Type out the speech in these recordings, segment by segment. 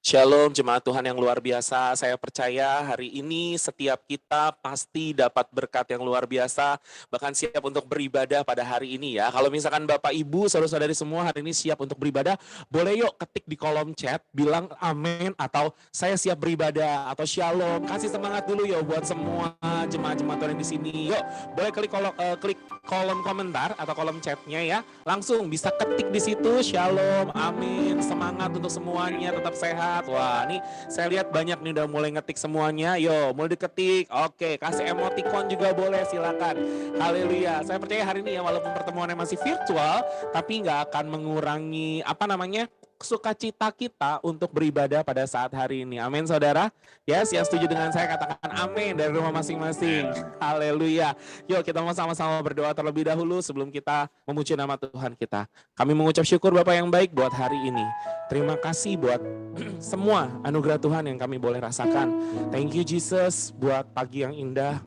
Shalom jemaat Tuhan yang luar biasa, saya percaya hari ini setiap kita pasti dapat berkat yang luar biasa, bahkan siap untuk beribadah pada hari ini ya. Kalau misalkan Bapak Ibu, saudara-saudari semua hari ini siap untuk beribadah, boleh yuk ketik di kolom chat, bilang amin atau saya siap beribadah atau shalom. Kasih semangat dulu yuk buat semua jemaat-jemaat Tuhan yang di sini. Yuk, boleh klik kolom komentar atau kolom chatnya ya. Langsung bisa ketik di situ shalom, amin, semangat untuk semuanya, tetap sehat. Wah, nih saya lihat banyak nih udah mulai ngetik semuanya. Yo, mulai diketik. Oke, kasih emoticon juga boleh, silakan. Haleluya. Saya percaya hari ini ya walaupun pertemuannya masih virtual, tapi nggak akan mengurangi sukacita kita untuk beribadah pada saat hari ini. Amin, saudara. Yes, yang setuju dengan saya katakan amin dari rumah masing-masing. Haleluya. Yuk kita mau sama-sama berdoa terlebih dahulu sebelum kita memuji nama Tuhan kita. Kami mengucap syukur Bapak yang baik buat hari ini. Terima kasih buat semua anugerah Tuhan yang kami boleh rasakan. Thank you Jesus buat pagi yang indah,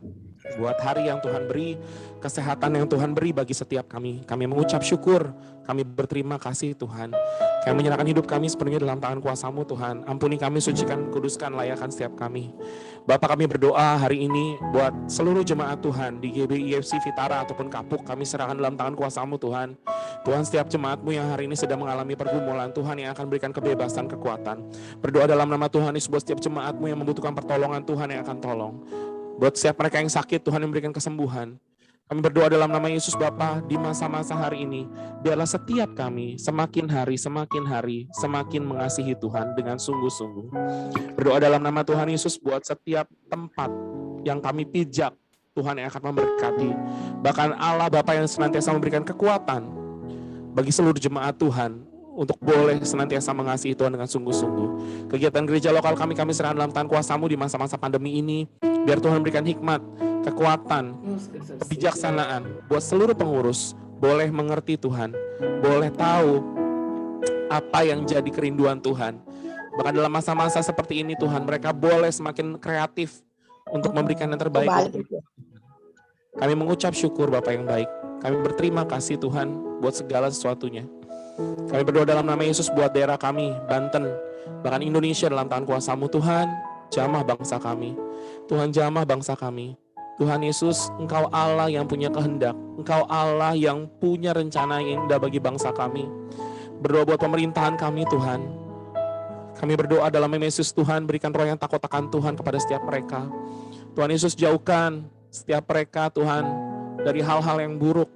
buat hari yang Tuhan beri, kesehatan yang Tuhan beri bagi setiap kami. Kami mengucap syukur, kami berterima kasih Tuhan. Kami menyerahkan hidup kami sepenuhnya dalam tangan kuasa-Mu Tuhan. Ampuni kami, sucikan, kuduskan, layakkan setiap kami. Bapak, kami berdoa hari ini buat seluruh jemaat Tuhan di GBI IFC Vitara ataupun Kapuk, kami serahkan dalam tangan kuasa-Mu Tuhan. Tuhan, setiap jemaat-Mu yang hari ini sedang mengalami pergumulan, Tuhan yang akan berikan kebebasan, kekuatan. Berdoa dalam nama Tuhan Yesus buat setiap jemaat-Mu yang membutuhkan pertolongan, Tuhan yang akan tolong. Buat setiap mereka yang sakit, Tuhan yang memberikan kesembuhan. Kami berdoa dalam nama Yesus Bapa di masa-masa hari ini. Biarlah setiap kami semakin hari semakin mengasihi Tuhan dengan sungguh-sungguh. Berdoa dalam nama Tuhan Yesus buat setiap tempat yang kami pijak, Tuhan yang akan memberkati. Bahkan Allah Bapa yang senantiasa memberikan kekuatan bagi seluruh jemaat Tuhan untuk boleh senantiasa mengasihi Tuhan dengan sungguh-sungguh. Kegiatan gereja lokal kami serahkan dalam tangan kuasa-Mu di masa-masa pandemi ini. Biar Tuhan berikan hikmat, kekuatan, kebijaksanaan buat seluruh pengurus boleh mengerti Tuhan, boleh tahu apa yang jadi kerinduan Tuhan. Bahkan dalam masa-masa seperti ini Tuhan, mereka boleh semakin kreatif untuk memberikan yang terbaik. Kami mengucap syukur Bapa yang baik. Kami berterima kasih Tuhan buat segala sesuatunya. Kami berdoa dalam nama Yesus buat daerah kami, Banten, bahkan Indonesia dalam tangan kuasa-Mu Tuhan. Jamah bangsa kami. Tuhan, jamah bangsa kami. Tuhan Yesus, Engkau Allah yang punya kehendak. Engkau Allah yang punya rencana yang indah bagi bangsa kami. Berdoa buat pemerintahan kami Tuhan. Kami berdoa dalam nama Yesus Tuhan, berikan roh yang takut akan Tuhan kepada setiap mereka. Tuhan Yesus, jauhkan setiap mereka Tuhan dari hal-hal yang buruk.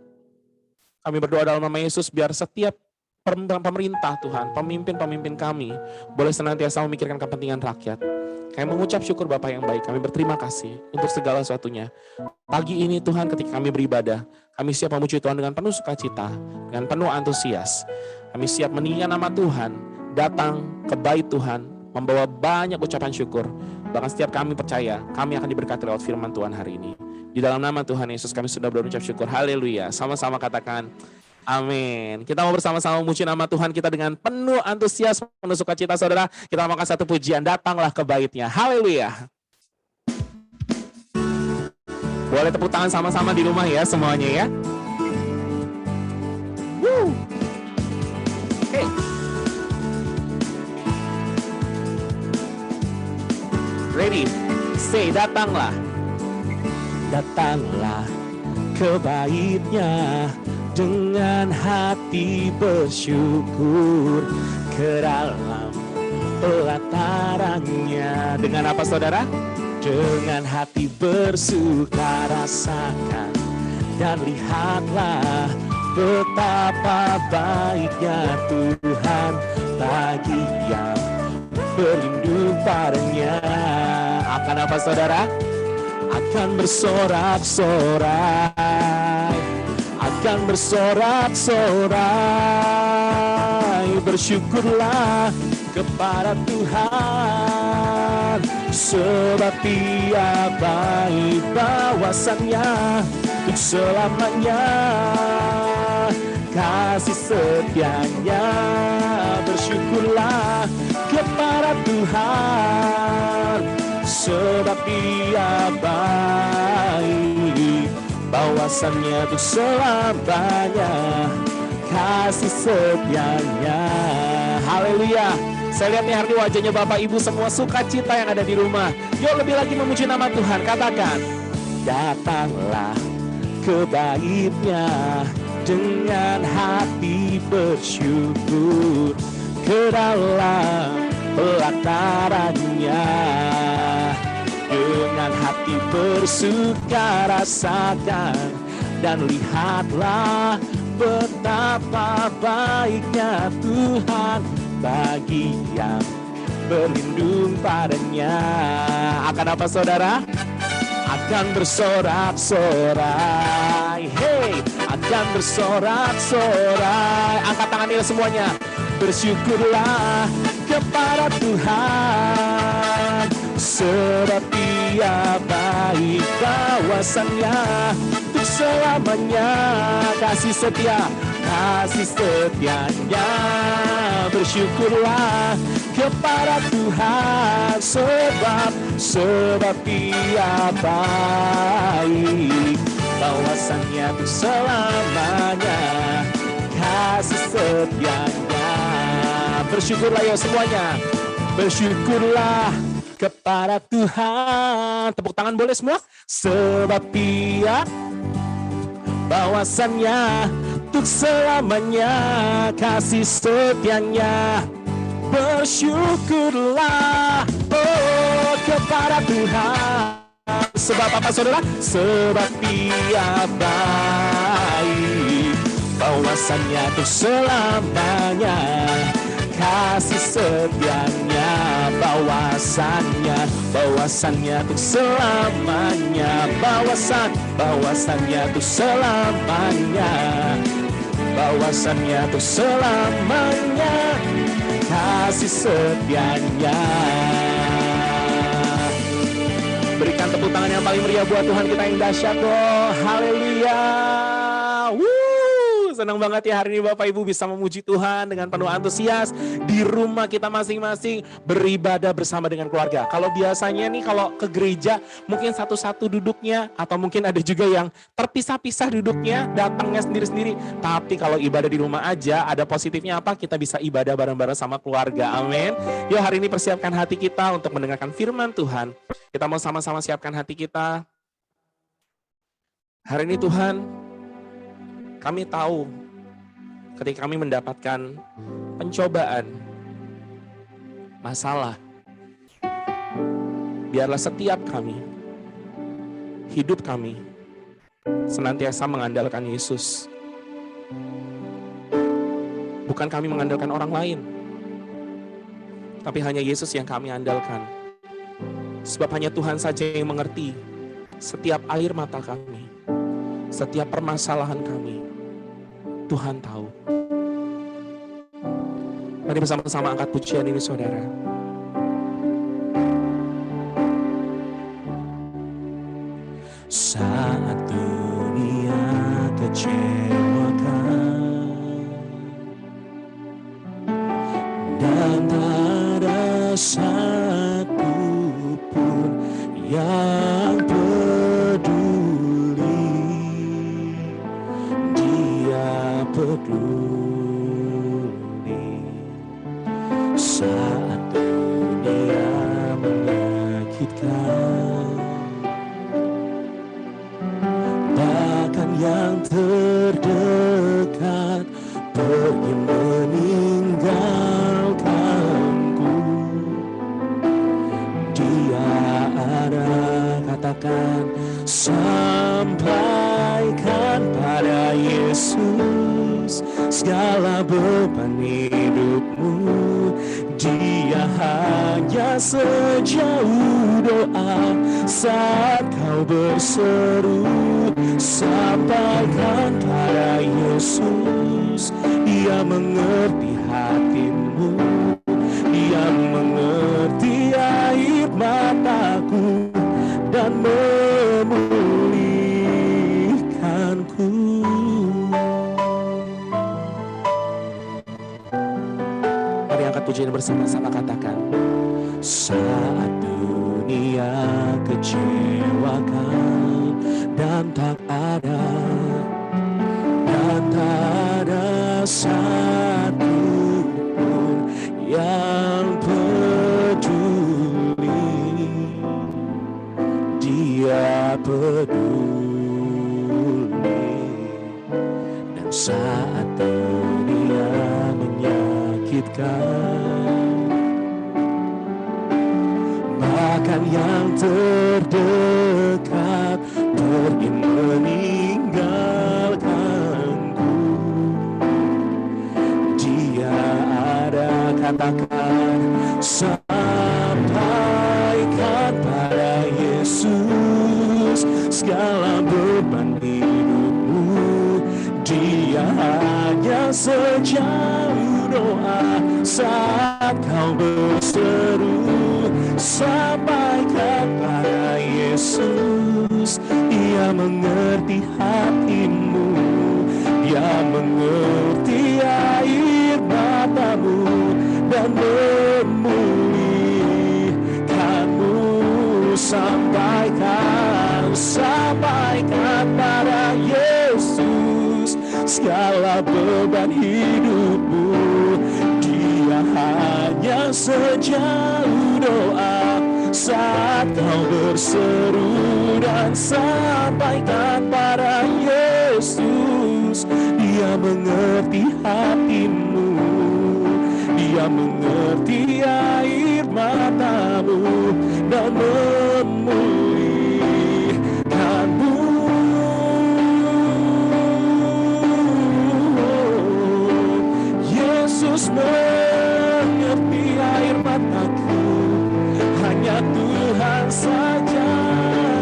Kami berdoa dalam nama Yesus biar setiap pemerintah Tuhan, pemimpin-pemimpin kami boleh senantiasa memikirkan kepentingan rakyat. Kami mengucap syukur Bapa yang baik, kami berterima kasih untuk segala sesuatunya. Pagi ini Tuhan ketika kami beribadah, kami siap memuji Tuhan dengan penuh sukacita, dengan penuh antusias. Kami siap meninggikan nama Tuhan, datang ke bait Tuhan, membawa banyak ucapan syukur. Bahkan setiap kami percaya, kami akan diberkati lewat firman Tuhan hari ini. Di dalam nama Tuhan Yesus kami sudah berucap syukur, haleluya. Sama-sama katakan amin. Kita mau bersama-sama memuji nama Tuhan kita dengan penuh antusias, penuh sukacita saudara. Kita mau kasih satu pujian, datanglah ke bait-Nya. Haleluya. Boleh tepuk tangan sama-sama di rumah ya semuanya ya. Woo. Hey. Ready? Say, datanglah. Datanglah ke bait-Nya dengan hati bersyukur ke dalam pelatarannya. Dengan apa saudara? Dengan hati bersuka rasakan dan lihatlah betapa baiknya Tuhan bagi yang berlindung padanya. Akan apa saudara? Akan bersorak-sorai, akan bersorak-sorai. Bersyukurlah kepada Tuhan, sebab Dia baik, bawasannya untuk selamanya, kasih setianya. Bersyukurlah kepada Tuhan, sebab Dia baik, bawasannya untuk selamanya, kasih setianya. Haleluya. Saya lihat nih hari ini wajahnya Bapak Ibu semua sukacita yang ada di rumah. Yuk lebih lagi memuji nama Tuhan. Katakan, datanglah ke baitnya dengan hati bersyukur, ke dalam pelatarannya dengan hati bersuka rasakan dan lihatlah betapa baiknya Tuhan bagi yang berlindung padanya. Akan apa saudara? Akan bersorak-sorai, hey, akan bersorak-sorai. Angkat tangannya semuanya. Bersyukurlah kepada Tuhan, sebab Dia baik, kawasannya untuk selamanya. Kasih setianya. Bersyukurlah kepada Tuhan, sebab Dia baik, kawasannya untuk selamanya. Kasih setianya. Bersyukurlah ya semuanya. Bersyukurlah kepada Tuhan. Tepuk tangan boleh semua? Sebab Dia bahwasannya untuk selamanya, kasih setianya. Bersyukurlah kepada Tuhan. Sebab apa saudara? Sebab Dia baik, bahwasannya untuk selamanya, kasih setianya. Bahwasannya untuk selamanya. Bahwasannya untuk selamanya. Bahwasannya untuk selamanya, kasih setianya. Berikan tepuk tangan yang paling meriah buat Tuhan kita yang dahsyat loh. Haleluya. Senang banget ya hari ini Bapak Ibu bisa memuji Tuhan dengan penuh antusias di rumah kita masing-masing, beribadah bersama dengan keluarga. Kalau biasanya nih kalau ke gereja mungkin satu-satu duduknya, atau mungkin ada juga yang terpisah-pisah duduknya, datangnya sendiri-sendiri. Tapi kalau ibadah di rumah aja ada positifnya apa? Kita bisa ibadah bareng-bareng sama keluarga. Amin. Yuk hari ini persiapkan hati kita untuk mendengarkan firman Tuhan. Kita mau sama-sama siapkan hati kita. Hari ini Tuhan, kami tahu ketika kami mendapatkan pencobaan, masalah, biarlah setiap kami, hidup kami, senantiasa mengandalkan Yesus. Bukan kami mengandalkan orang lain, tapi hanya Yesus yang kami andalkan. Sebab hanya Tuhan saja yang mengerti setiap air mata kami, setiap permasalahan kami. Tuhan tahu. Mari bersama-sama angkat pujian ini saudara. Saat dunia kecewakan dan tak ada satu pun yang peduli, Dia peduli. Saat dunia menyakitkan, bahkan yang terdekat pergi meninggalkanku, Dia ada. Katakan, sampaikan pada Yesus segala beban hidupmu. Dia hanya sejauh doa saat kau berseru. Sampaikan pada Yesus, Dia mengerti hatimu. Dia mengerti air mataku dan memulihkanku. Mari angkat pujian bersama-sama, katakan, saat dunia kecewakan dan tak ada satu pun saat dunia menyakitkan, bahkan yang terdekat pergi meninggalkanku. Dia ada, katakan, sampaikan pada Yesus segala beban hidupmu. Dia hanya sejauh doa saat kau berseru. Sampaikan pada Yesus, Dia mengerti hatimu, Dia mengerti air matamu dan memulihkanmu. Sampaikan, sampaikan pada Yesus segala beban hidupmu. Dia hanya sejauh doa saat kau berseru, dan sampaikan pada Yesus, Dia mengerti hatimu, Dia mengerti air matamu dan memulihkanmu. Yesus mengerti air mataku, hanya Tuhan saja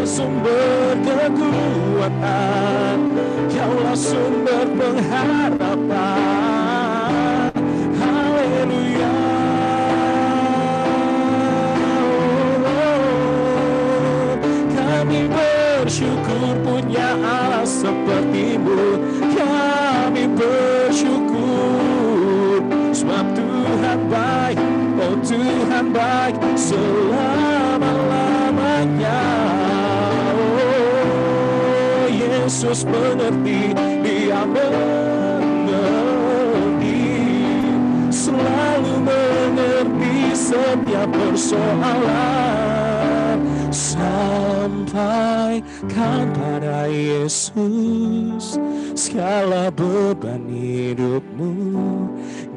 sumber kekuatan, Dialah sumber pengharapan. Haleluya. Kami bersyukur punya Allah seperti-Mu. Kami bersyukur sebab Tuhan baik, oh Tuhan baik selama-lamanya. Oh, Yesus mengerti, Dia mengerti, selalu mengerti setiap persoalan. Sampaikan pada Yesus segala beban hidupmu.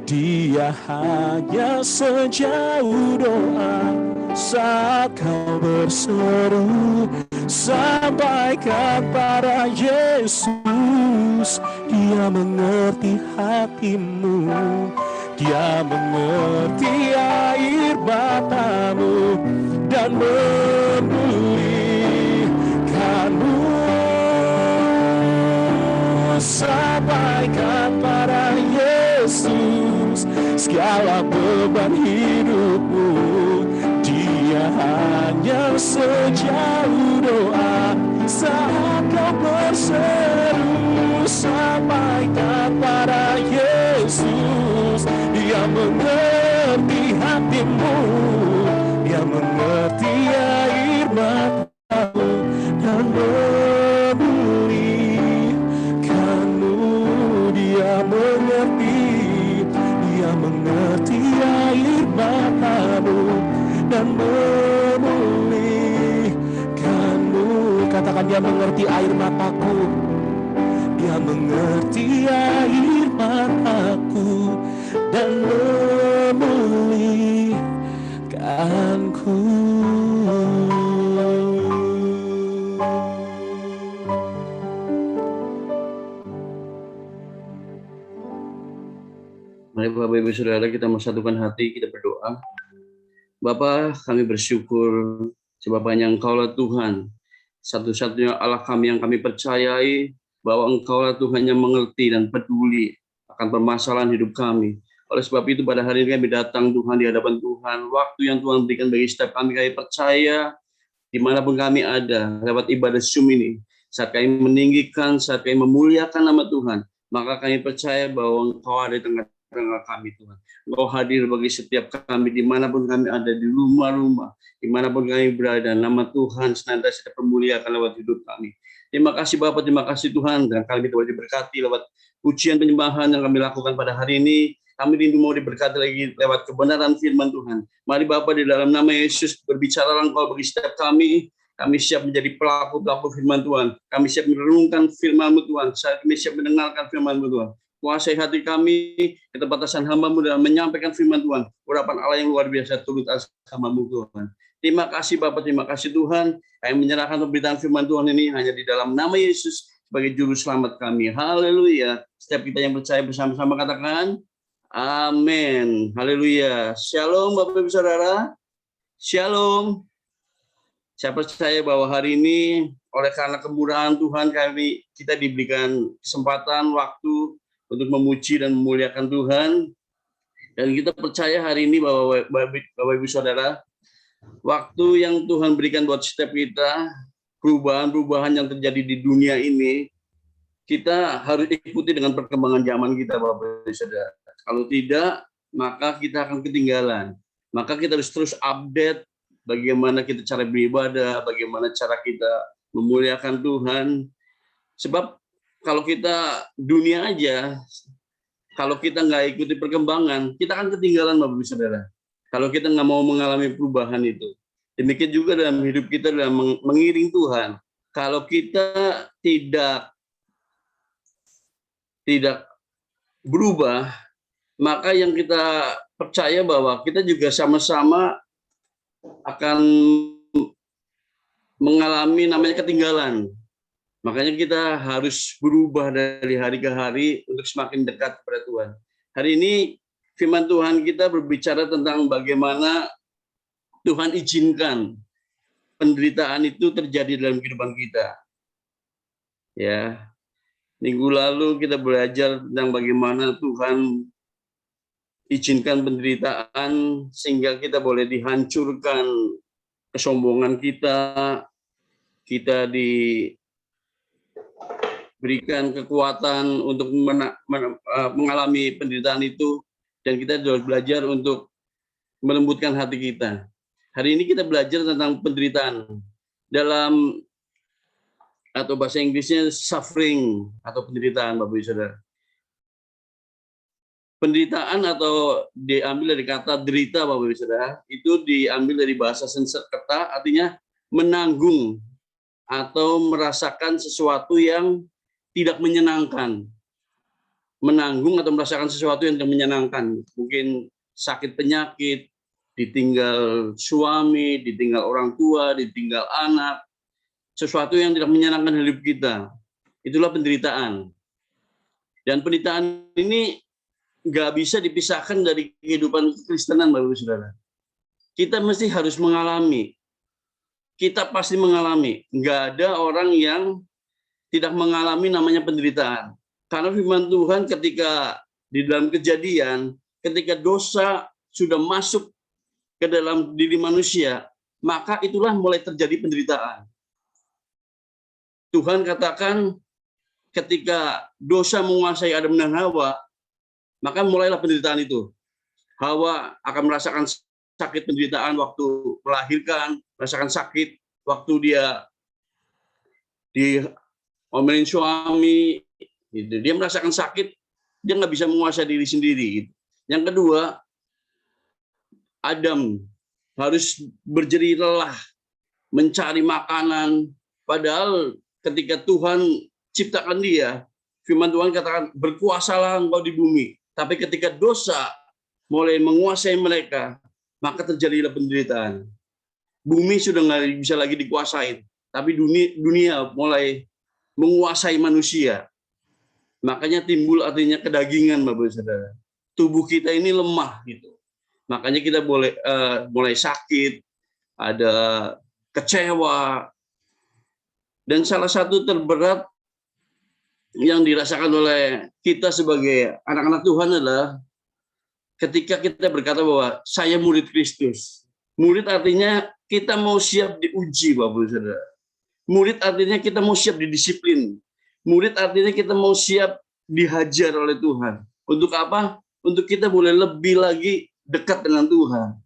Dia hanya sejauh doa saat kau berseru. Sampaikan pada Yesus, Dia mengerti hatimu, Dia mengerti air matamu dan memulihkanmu. Sampaikan pada Yesus segala beban hidupmu. Dia hanya sejauh doa saat kau berseru. Sampaikan pada Yesus, Dia mengerti hatimu, Dia mengerti air matamu dan memulihkanmu. Dia mengerti air matamu dan memulihkanmu. Katakan, Dia mengerti air mataku, Dia mengerti air mataku dan memulihkanku. Mari Bapak Ibu Saudara, kita menyatukan hati, kita berdoa. Bapa, kami bersyukur sebab hanya Engkaulah Tuhan, satu-satunya Allah kami yang kami percayai, bahwa Engkaulah Tuhan yang mengerti dan peduli akan permasalahan hidup kami. Oleh sebab itu pada hari ini kami datang Tuhan di hadapan Tuhan, waktu yang Tuhan berikan bagi setiap kami percaya dimanapun kami ada lewat ibadah Zoom ini, saat kami meninggikan, saat kami memuliakan nama Tuhan, maka kami percaya bahwa Engkau ada di tengah-tengah kami Tuhan. Engkau hadir bagi setiap kami dimanapun kami ada, di rumah-rumah, dimanapun kami berada. Nama Tuhan senantiasa dipermuliakan lewat hidup kami. Terima kasih Bapak, terima kasih Tuhan, dan kami boleh diberkati lewat pujian penyembahan yang kami lakukan pada hari ini. Kami rindu mau diberkati lagi lewat kebenaran firman Tuhan. Mari Bapak, di dalam nama Yesus berbicara Engkau bagi setiap kami. Kami siap menjadi pelaku-pelaku firman Tuhan. Kami siap merenungkan firman-Mu Tuhan. Kami siap mendengarkan firman-Mu Tuhan. Kuasai hati kami, keterbatasan hamba-Mu dalam menyampaikan firman Tuhan. Urapan Allah yang luar biasa turut atas hamba-Mu Tuhan. Terima kasih Bapak, terima kasih Tuhan. Kami menyerahkan pemberitaan firman Tuhan ini hanya di dalam nama Yesus sebagai juru selamat kami. Haleluya. Setiap kita yang percaya bersama-sama katakan, amin. Haleluya. Shalom Bapak Ibu Saudara. Shalom. Saya percaya bahwa hari ini oleh karena kemurahan Tuhan kita diberikan kesempatan waktu untuk memuji dan memuliakan Tuhan. Dan kita percaya hari ini bahwa Bapak Ibu Saudara, waktu yang Tuhan berikan buat setiap kita, perubahan-perubahan yang terjadi di dunia ini, kita harus ikuti dengan perkembangan zaman kita Bapak Ibu Saudara. Kalau tidak, maka kita akan ketinggalan. Maka kita harus terus update bagaimana kita cara beribadah, bagaimana cara kita memuliakan Tuhan. Sebab kalau kita dunia aja, kalau kita nggak ikuti perkembangan, kita akan ketinggalan Bapak Ibu Saudara. Kalau kita nggak mau mengalami perubahan itu. Demikian juga dalam hidup kita dalam mengiring Tuhan. Kalau kita tidak berubah, maka yang kita percaya bahwa kita juga sama-sama akan mengalami namanya ketinggalan. Makanya kita harus berubah dari hari ke hari untuk semakin dekat kepada Tuhan. Hari ini firman Tuhan kita berbicara tentang bagaimana Tuhan izinkan penderitaan itu terjadi dalam kehidupan kita. Ya, minggu lalu kita belajar tentang bagaimana Tuhan izinkan penderitaan sehingga kita boleh dihancurkan kesombongan kita diberikan kekuatan untuk mengalami penderitaan itu, dan kita harus belajar untuk melembutkan hati kita. Hari ini kita belajar tentang penderitaan dalam atau bahasa Inggrisnya suffering atau penderitaan Bapak Ibu Saudara. Penderitaan atau diambil dari kata derita Bapak Ibu Saudara, itu diambil dari bahasa Sanskerta, artinya menanggung atau merasakan sesuatu yang tidak menyenangkan. Menanggung atau merasakan sesuatu yang tidak menyenangkan. Mungkin sakit penyakit, ditinggal suami, ditinggal orang tua, ditinggal anak, sesuatu yang tidak menyenangkan hidup kita. Itulah penderitaan. Dan penderitaan ini nggak bisa dipisahkan dari kehidupan Kristenan, Bapak Ibu Saudara. Kita mesti harus mengalami. Kita pasti mengalami. Nggak ada orang yang tidak mengalami namanya penderitaan. Karena firman Tuhan ketika di dalam Kejadian, ketika dosa sudah masuk ke dalam diri manusia, maka itulah mulai terjadi penderitaan. Tuhan katakan ketika dosa menguasai Adam dan Hawa, maka mulailah penderitaan itu. Hawa akan merasakan sakit penderitaan waktu melahirkan, merasakan sakit waktu dia diomelin suami, dia merasakan sakit, dia nggak bisa menguasai diri sendiri. Yang kedua, Adam harus berjerih lelah mencari makanan, padahal ketika Tuhan ciptakan dia, firman Tuhan katakan berkuasalah engkau di bumi. Tapi ketika dosa mulai menguasai mereka, maka terjadilah penderitaan. Bumi sudah nggak bisa lagi dikuasai, tapi dunia mulai menguasai manusia. Makanya timbul artinya kedagingan, Bapak Saudara. Tubuh kita ini lemah gitu. Makanya kita mulai sakit, ada kecewa. Dan salah satu terberat yang dirasakan oleh kita sebagai anak-anak Tuhan adalah ketika kita berkata bahwa saya murid Kristus. Murid artinya kita mau siap diuji, Bapak Saudara. Murid artinya kita mau siap didisiplin. Murid artinya kita mau siap dihajar oleh Tuhan. Untuk apa? Untuk kita boleh lebih lagi dekat dengan Tuhan.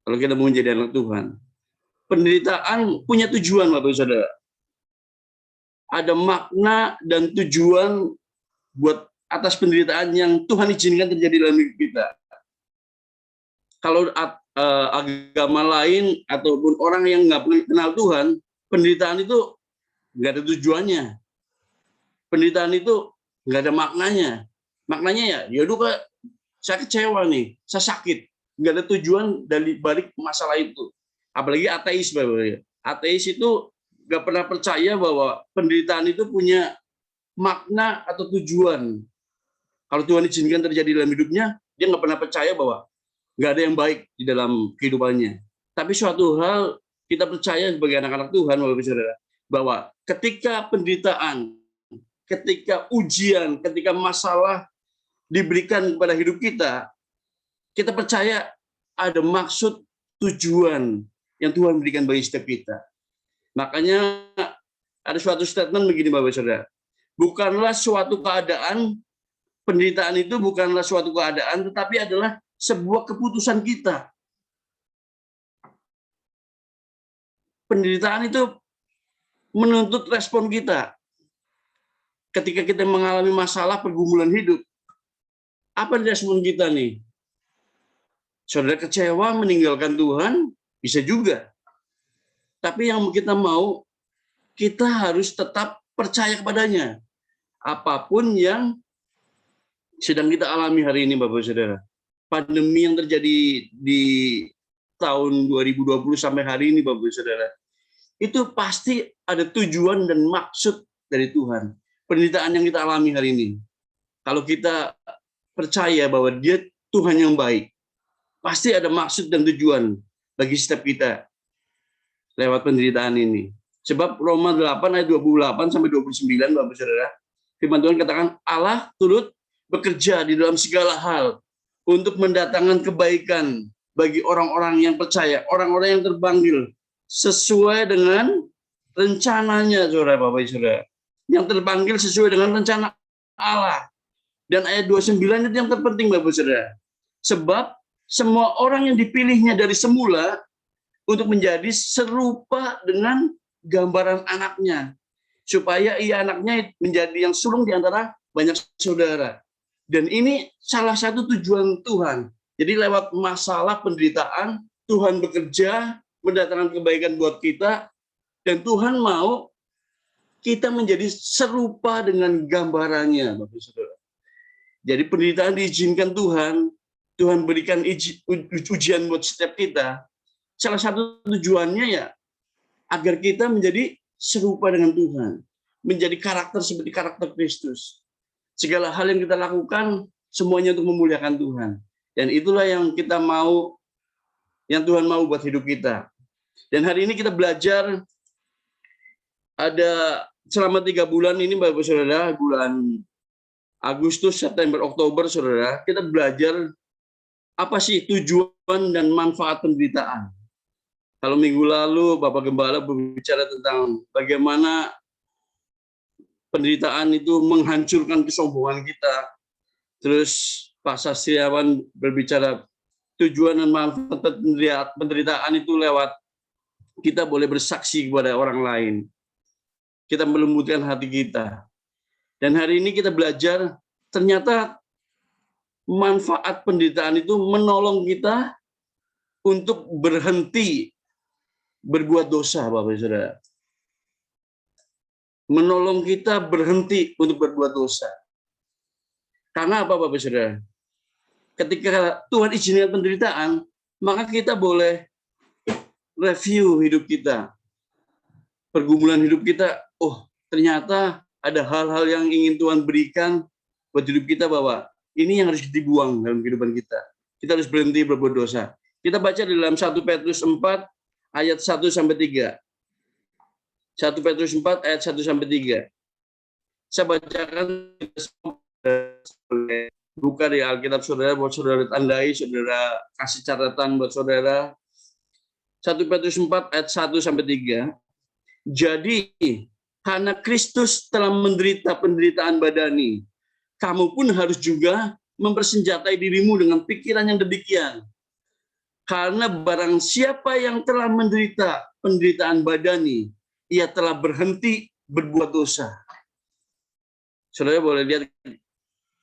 Kalau kita mau menjadi anak Tuhan. Penderitaan punya tujuan, Bapak Saudara. Ada makna dan tujuan buat atas penderitaan yang Tuhan izinkan terjadi dalam hidup kita. Kalau agama lain ataupun orang yang nggak kenal Tuhan, penderitaan itu nggak ada tujuannya. Penderitaan itu nggak ada maknanya. Maknanya ya, yaudah saya kecewa nih, saya sakit. Nggak ada tujuan dari balik masalah itu. Apalagi ateis, Bapak. Ateis itu nggak pernah percaya bahwa penderitaan itu punya makna atau tujuan. Kalau Tuhan izinkan terjadi dalam hidupnya, dia nggak pernah percaya bahwa nggak ada yang baik di dalam kehidupannya. Tapi suatu hal kita percaya sebagai anak-anak Tuhan, Bapak Saudara, bahwa ketika penderitaan, ketika ujian, ketika masalah diberikan kepada hidup kita, kita percaya ada maksud tujuan yang Tuhan berikan bagi setiap kita. Makanya ada suatu statement begini, Bapak Saudara. Bukanlah suatu keadaan, penderitaan itu bukanlah suatu keadaan, tetapi adalah sebuah keputusan kita. Penderitaan itu menuntut respon kita. Ketika kita mengalami masalah pergumulan hidup, apa respon kita nih? Saudara kecewa meninggalkan Tuhan, bisa juga. Tapi yang kita mau, kita harus tetap percaya kepadanya. Apapun yang sedang kita alami hari ini, Bapak Saudara. Pandemi yang terjadi di tahun 2020 sampai hari ini, Bapak Saudara. Itu pasti ada tujuan dan maksud dari Tuhan. Penderitaan yang kita alami hari ini. Kalau kita percaya bahwa Dia Tuhan yang baik, pasti ada maksud dan tujuan bagi setiap kita lewat penderitaan ini. Sebab Roma 8 ayat 28 sampai 29, Bapak Saudara, firman Tuhan katakan Allah turut bekerja di dalam segala hal untuk mendatangkan kebaikan bagi orang-orang yang percaya, orang-orang yang terpanggil sesuai dengan rencananya, Saudara, Bapak Saudara. Yang terpanggil sesuai dengan rencana Allah. Dan ayat 29 itu yang terpenting, Bapak Saudara. Sebab semua orang yang dipilihnya dari semula untuk menjadi serupa dengan gambaran anaknya. Supaya ia anaknya menjadi yang sulung di antara banyak saudara. Dan ini salah satu tujuan Tuhan. Jadi lewat masalah penderitaan, Tuhan bekerja, mendatangkan kebaikan buat kita, dan Tuhan mau kita menjadi serupa dengan gambarannya, Bapak Saudara. Jadi penderitaan diizinkan Tuhan, Tuhan berikan ujian buat setiap kita. Salah satu tujuannya ya, agar kita menjadi serupa dengan Tuhan. Menjadi karakter seperti karakter Kristus. Segala hal yang kita lakukan, semuanya untuk memuliakan Tuhan. Dan itulah yang kita mau, yang Tuhan mau buat hidup kita. Dan hari ini kita belajar, ada selama 3 bulan ini, Bapak Saudara, bulan Agustus, September, Oktober, Saudara, kita belajar apa sih tujuan dan manfaat penderitaan. Kalau minggu lalu Bapak Gembala berbicara tentang bagaimana penderitaan itu menghancurkan kesombongan kita. Terus Pak Sastriawan berbicara tujuan dan manfaat penderitaan itu lewat kita boleh bersaksi kepada orang lain. Kita melembutkan hati kita. Dan hari ini kita belajar ternyata manfaat penderitaan itu menolong kita untuk berhenti berbuat dosa, Bapak Saudara. Menolong kita berhenti untuk berbuat dosa. Karena apa, Bapak Saudara? Ketika Tuhan izinkan penderitaan, maka kita boleh review hidup kita. Pergumulan hidup kita, oh ternyata ada hal-hal yang ingin Tuhan berikan buat hidup kita, bahwa ini yang harus dibuang dalam kehidupan kita. Kita harus berhenti berbuat dosa. Kita baca di dalam 1 Petrus 4 ayat 1 sampai 3. 1 Petrus 4 ayat 1 sampai 3. Saya bacakan, buka di Alkitab Saudara, buat saudara tandai, saudara kasih catatan buat saudara. 1 Petrus 4 ayat 1 sampai 3. Jadi karena Kristus telah menderita penderitaan badani, kamu pun harus juga mempersenjatai dirimu dengan pikiran yang demikian. Karena barang siapa yang telah menderita penderitaan badani, ia telah berhenti berbuat dosa. Saudara boleh lihat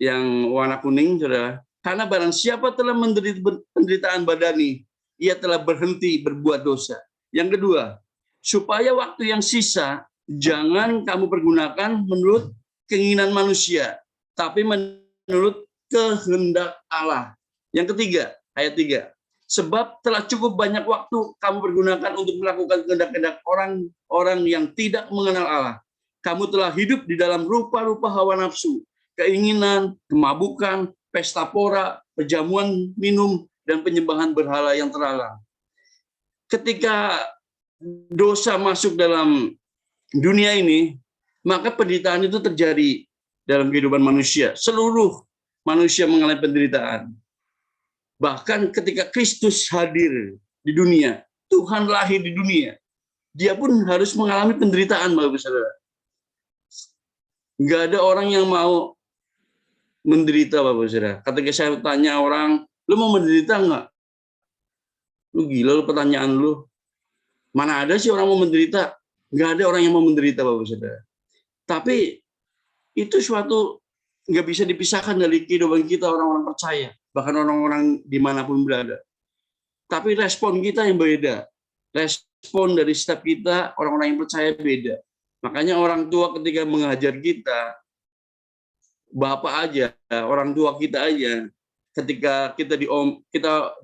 yang warna kuning, saudara. Karena barang siapa telah menderita penderitaan badani, ia telah berhenti berbuat dosa. Yang kedua, supaya waktu yang sisa jangan kamu pergunakan menurut keinginan manusia, tapi menurut kehendak Allah. Yang ketiga, ayat 3. Sebab telah cukup banyak waktu kamu pergunakan untuk melakukan kehendak-kehendak orang-orang yang tidak mengenal Allah. Kamu telah hidup di dalam rupa-rupa hawa nafsu, keinginan, kemabukan, pesta pora, perjamuan minum, dan penyembahan berhala yang terlarang. Ketika dosa masuk dalam dunia ini, maka penderitaan itu terjadi dalam kehidupan manusia. Seluruh manusia mengalami penderitaan. Bahkan ketika Kristus hadir di dunia, Tuhan lahir di dunia, dia pun harus mengalami penderitaan, Bapak Saudara. Nggak ada orang yang mau menderita, Bapak Saudara. Ketika saya tanya orang, lu mau menderita nggak? Lu gila lu pertanyaan lu. Mana ada sih orang mau menderita? Nggak ada orang yang mau menderita, Bapak Saudara. Tapi itu suatu nggak bisa dipisahkan dari kehidupan kita orang-orang percaya, bahkan orang-orang dimanapun berada. Tapi respon kita yang beda. Respon dari setiap kita, orang-orang yang percaya beda. Makanya orang tua ketika mengajar kita, bapak aja, orang tua kita aja, ketika kita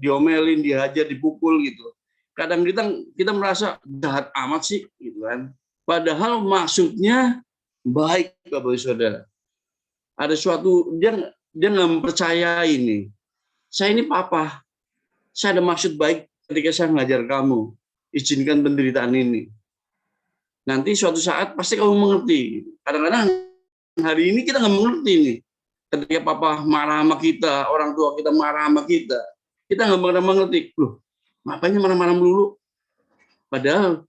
diomelin, dihajar, dipukul gitu. Kadang kita merasa jahat amat sih, gitu kan. Padahal maksudnya baik, Bapak Saudara. Ada suatu dia nggak mempercayai ini. Saya ini papa. Saya ada maksud baik ketika saya mengajar kamu. Izinkan penderitaan ini. Nanti suatu saat pasti kamu mengerti. Kadang-kadang hari ini kita nggak mengerti nih. Ketika papa marah sama kita, orang tua kita marah sama kita nggak pernah mengerti. Loh, ngapain marah-marah dulu? Padahal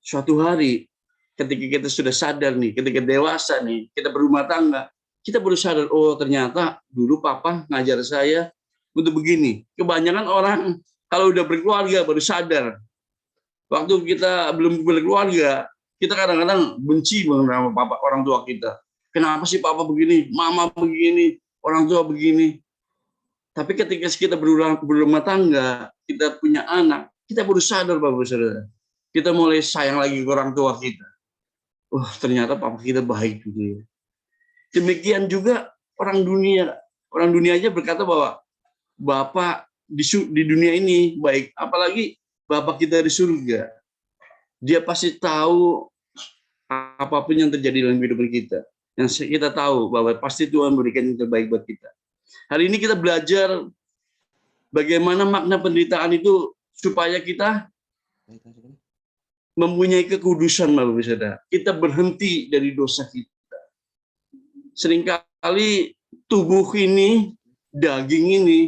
suatu hari ketika kita sudah sadar nih, ketika dewasa nih, kita berumah tangga, kita baru sadar, oh ternyata dulu papa ngajar saya untuk begini. Kebanyakan orang kalau udah berkeluarga baru sadar. Waktu kita belum berkeluarga, kita kadang-kadang benci banget sama papa, orang tua kita. Kenapa sih papa begini, mama begini, orang tua begini. Tapi ketika kita berumah tangga, kita punya anak, kita baru sadar, Bapak Saudara. Kita mulai sayang lagi ke orang tua kita. Oh, ternyata papa kita baik gitu ya. Demikian juga orang dunia. Orang dunia aja berkata bahwa Bapak di dunia ini baik, apalagi Bapak kita di surga. Dia pasti tahu apapun yang terjadi dalam kehidupan kita. Yang kita tahu bahwa pasti Tuhan berikan yang terbaik buat kita. Hari ini kita belajar bagaimana makna penderitaan itu supaya kita mempunyai kekudusan, Bapak Saudara. Kita berhenti dari dosa kita. Seringkali tubuh ini, daging ini,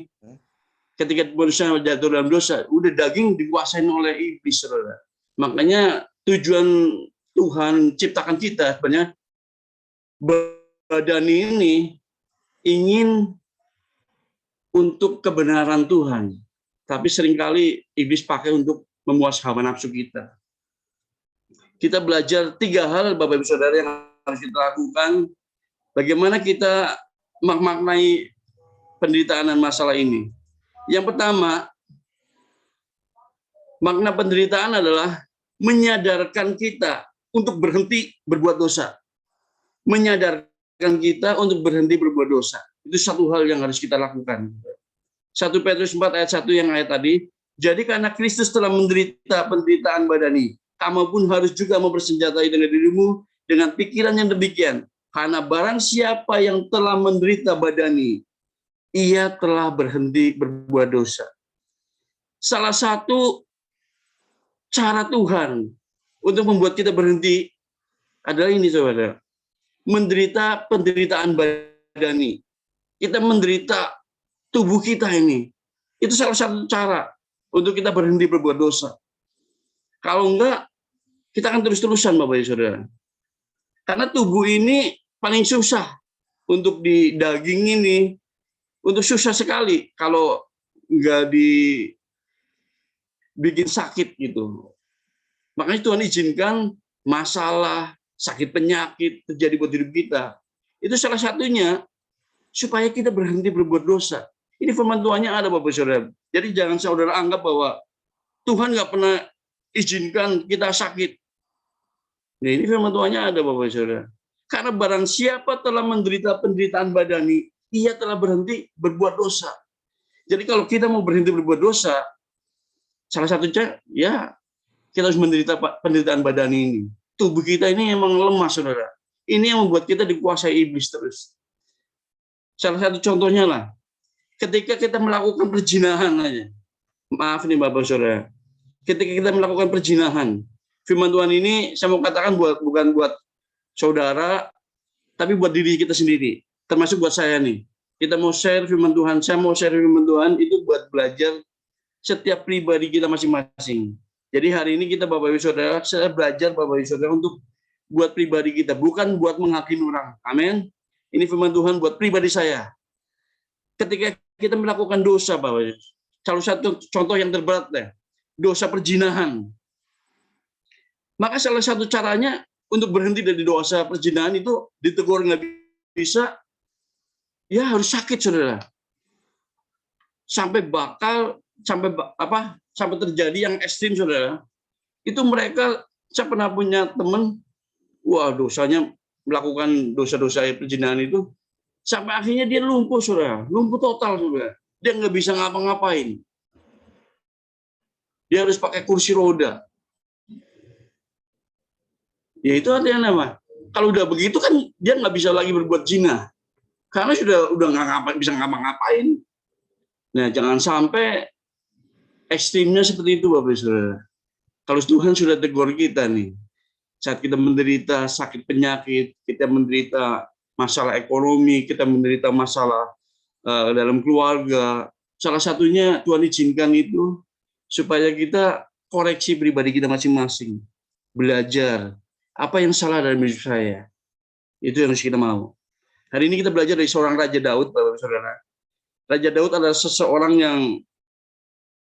ketika manusia jatuh dalam dosa, udah daging dikuasain oleh iblis, Saudara. Makanya tujuan Tuhan ciptakan kita sebenarnya badan ini ingin untuk kebenaran Tuhan. Tapi seringkali iblis pakai untuk memuas hawa nafsu kita. Kita belajar 3 hal, Bapak Ibu Saudara, yang harus kita lakukan. Bagaimana kita memaknai penderitaan dan masalah ini. Yang pertama, makna penderitaan adalah menyadarkan kita untuk berhenti berbuat dosa. Menyadarkan kita untuk berhenti berbuat dosa. Itu satu hal yang harus kita lakukan. 1 Petrus 4 ayat 1 yang ayat tadi. Jadi karena Kristus telah menderita penderitaan badani, kamu pun harus juga mempersenjatai dengan dirimu dengan pikiran yang demikian. Karena barang siapa yang telah menderita badani, ia telah berhenti berbuat dosa. Salah satu cara Tuhan untuk membuat kita berhenti adalah ini, saudara. Menderita penderitaan badani. Kita menderita tubuh kita ini. Itu salah satu cara untuk kita berhenti berbuat dosa. Kalau enggak, kita akan terus-terusan, Bapak Ibu Saudara. Karena tubuh ini paling susah untuk di daging ini, untuk susah sekali kalau enggak dibikin sakit gitu. Makanya Tuhan izinkan masalah, sakit penyakit terjadi buat hidup kita. Itu salah satunya supaya kita berhenti berbuat dosa. Ini firman Tuhannya ada, Bapak Saudara. Jadi jangan saudara anggap bahwa Tuhan nggak pernah izinkan kita sakit. Nah, ini firman Tuhannya ada, Bapak Saudara. Karena barang siapa telah menderita penderitaan badani, ia telah berhenti berbuat dosa. Jadi kalau kita mau berhenti berbuat dosa, salah satunya ya kita harus menderita penderitaan badani ini. Tubuh kita ini emang lemah, Saudara. Ini yang membuat kita dikuasai iblis terus. Salah satu contohnya lah, ketika kita melakukan perzinahan aja. Maaf nih Bapak Saudara. Ketika kita melakukan perzinahan, firman Tuhan ini saya mau katakan bukan buat saudara, tapi buat diri kita sendiri. Termasuk buat saya nih. Kita mau share firman Tuhan, saya mau share firman Tuhan itu buat belajar setiap pribadi kita masing-masing. Jadi hari ini kita Bapak Ibu Saudara, saya belajar Bapak Ibu Saudara untuk buat pribadi kita, bukan buat menghakimi orang. Amin. Ini firman Tuhan buat pribadi saya. Ketika kita melakukan dosa, Bapak Ibu, salah satu contoh yang terberat deh, dosa perzinahan. Maka salah satu caranya untuk berhenti dari dosa perzinahan itu ditegur nggak bisa, ya harus sakit, Saudara. Sampai terjadi yang ekstrim, Saudara. Itu mereka, saya pernah punya teman, wah dosanya melakukan dosa-dosa perzinahan itu, sampai akhirnya dia lumpuh, Saudara. Lumpuh total, Saudara. Dia nggak bisa ngapa-ngapain. Dia harus pakai kursi roda. Ya itu artinya apa? Kalau udah begitu kan dia nggak bisa lagi berbuat zina. Karena udah nggak bisa ngapa-ngapain. Nah, jangan sampai ekstrimnya seperti itu, Bapak Saudara. Kalau Tuhan sudah tegur kita nih, saat kita menderita sakit penyakit, kita menderita masalah ekonomi, kita menderita masalah dalam keluarga, salah satunya Tuhan izinkan itu supaya kita koreksi pribadi kita masing-masing, belajar apa yang salah dalam hidup saya. Itu yang harus kita mau. Hari ini kita belajar dari seorang Raja Daud, Bapak Saudara. Raja Daud adalah seseorang yang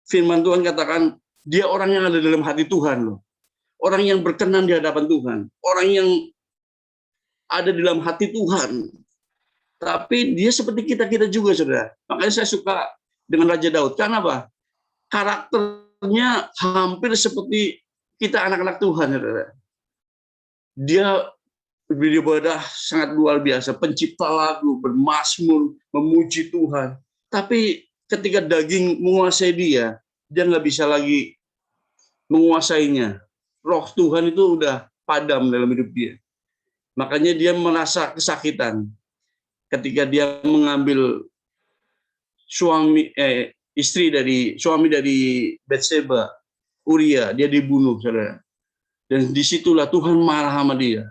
firman Tuhan katakan dia orang yang ada dalam hati Tuhan loh. Orang yang berkenan di hadapan Tuhan, orang yang ada dalam hati Tuhan. Tapi dia seperti kita juga, Saudara. Makanya saya suka dengan Raja Daud. Karena apa? Karakternya hampir seperti kita anak-anak Tuhan, Saudara. Dia beribadah sangat luar biasa, pencipta lagu, bermazmur, memuji Tuhan. Tapi ketika daging menguasai dia nggak bisa lagi menguasainya. Roh Tuhan itu udah padam dalam hidup dia. Makanya dia merasa kesakitan ketika dia mengambil suami dari Batseba, Uria, dia dibunuh, Saudara. Dan disitulah Tuhan marah sama dia.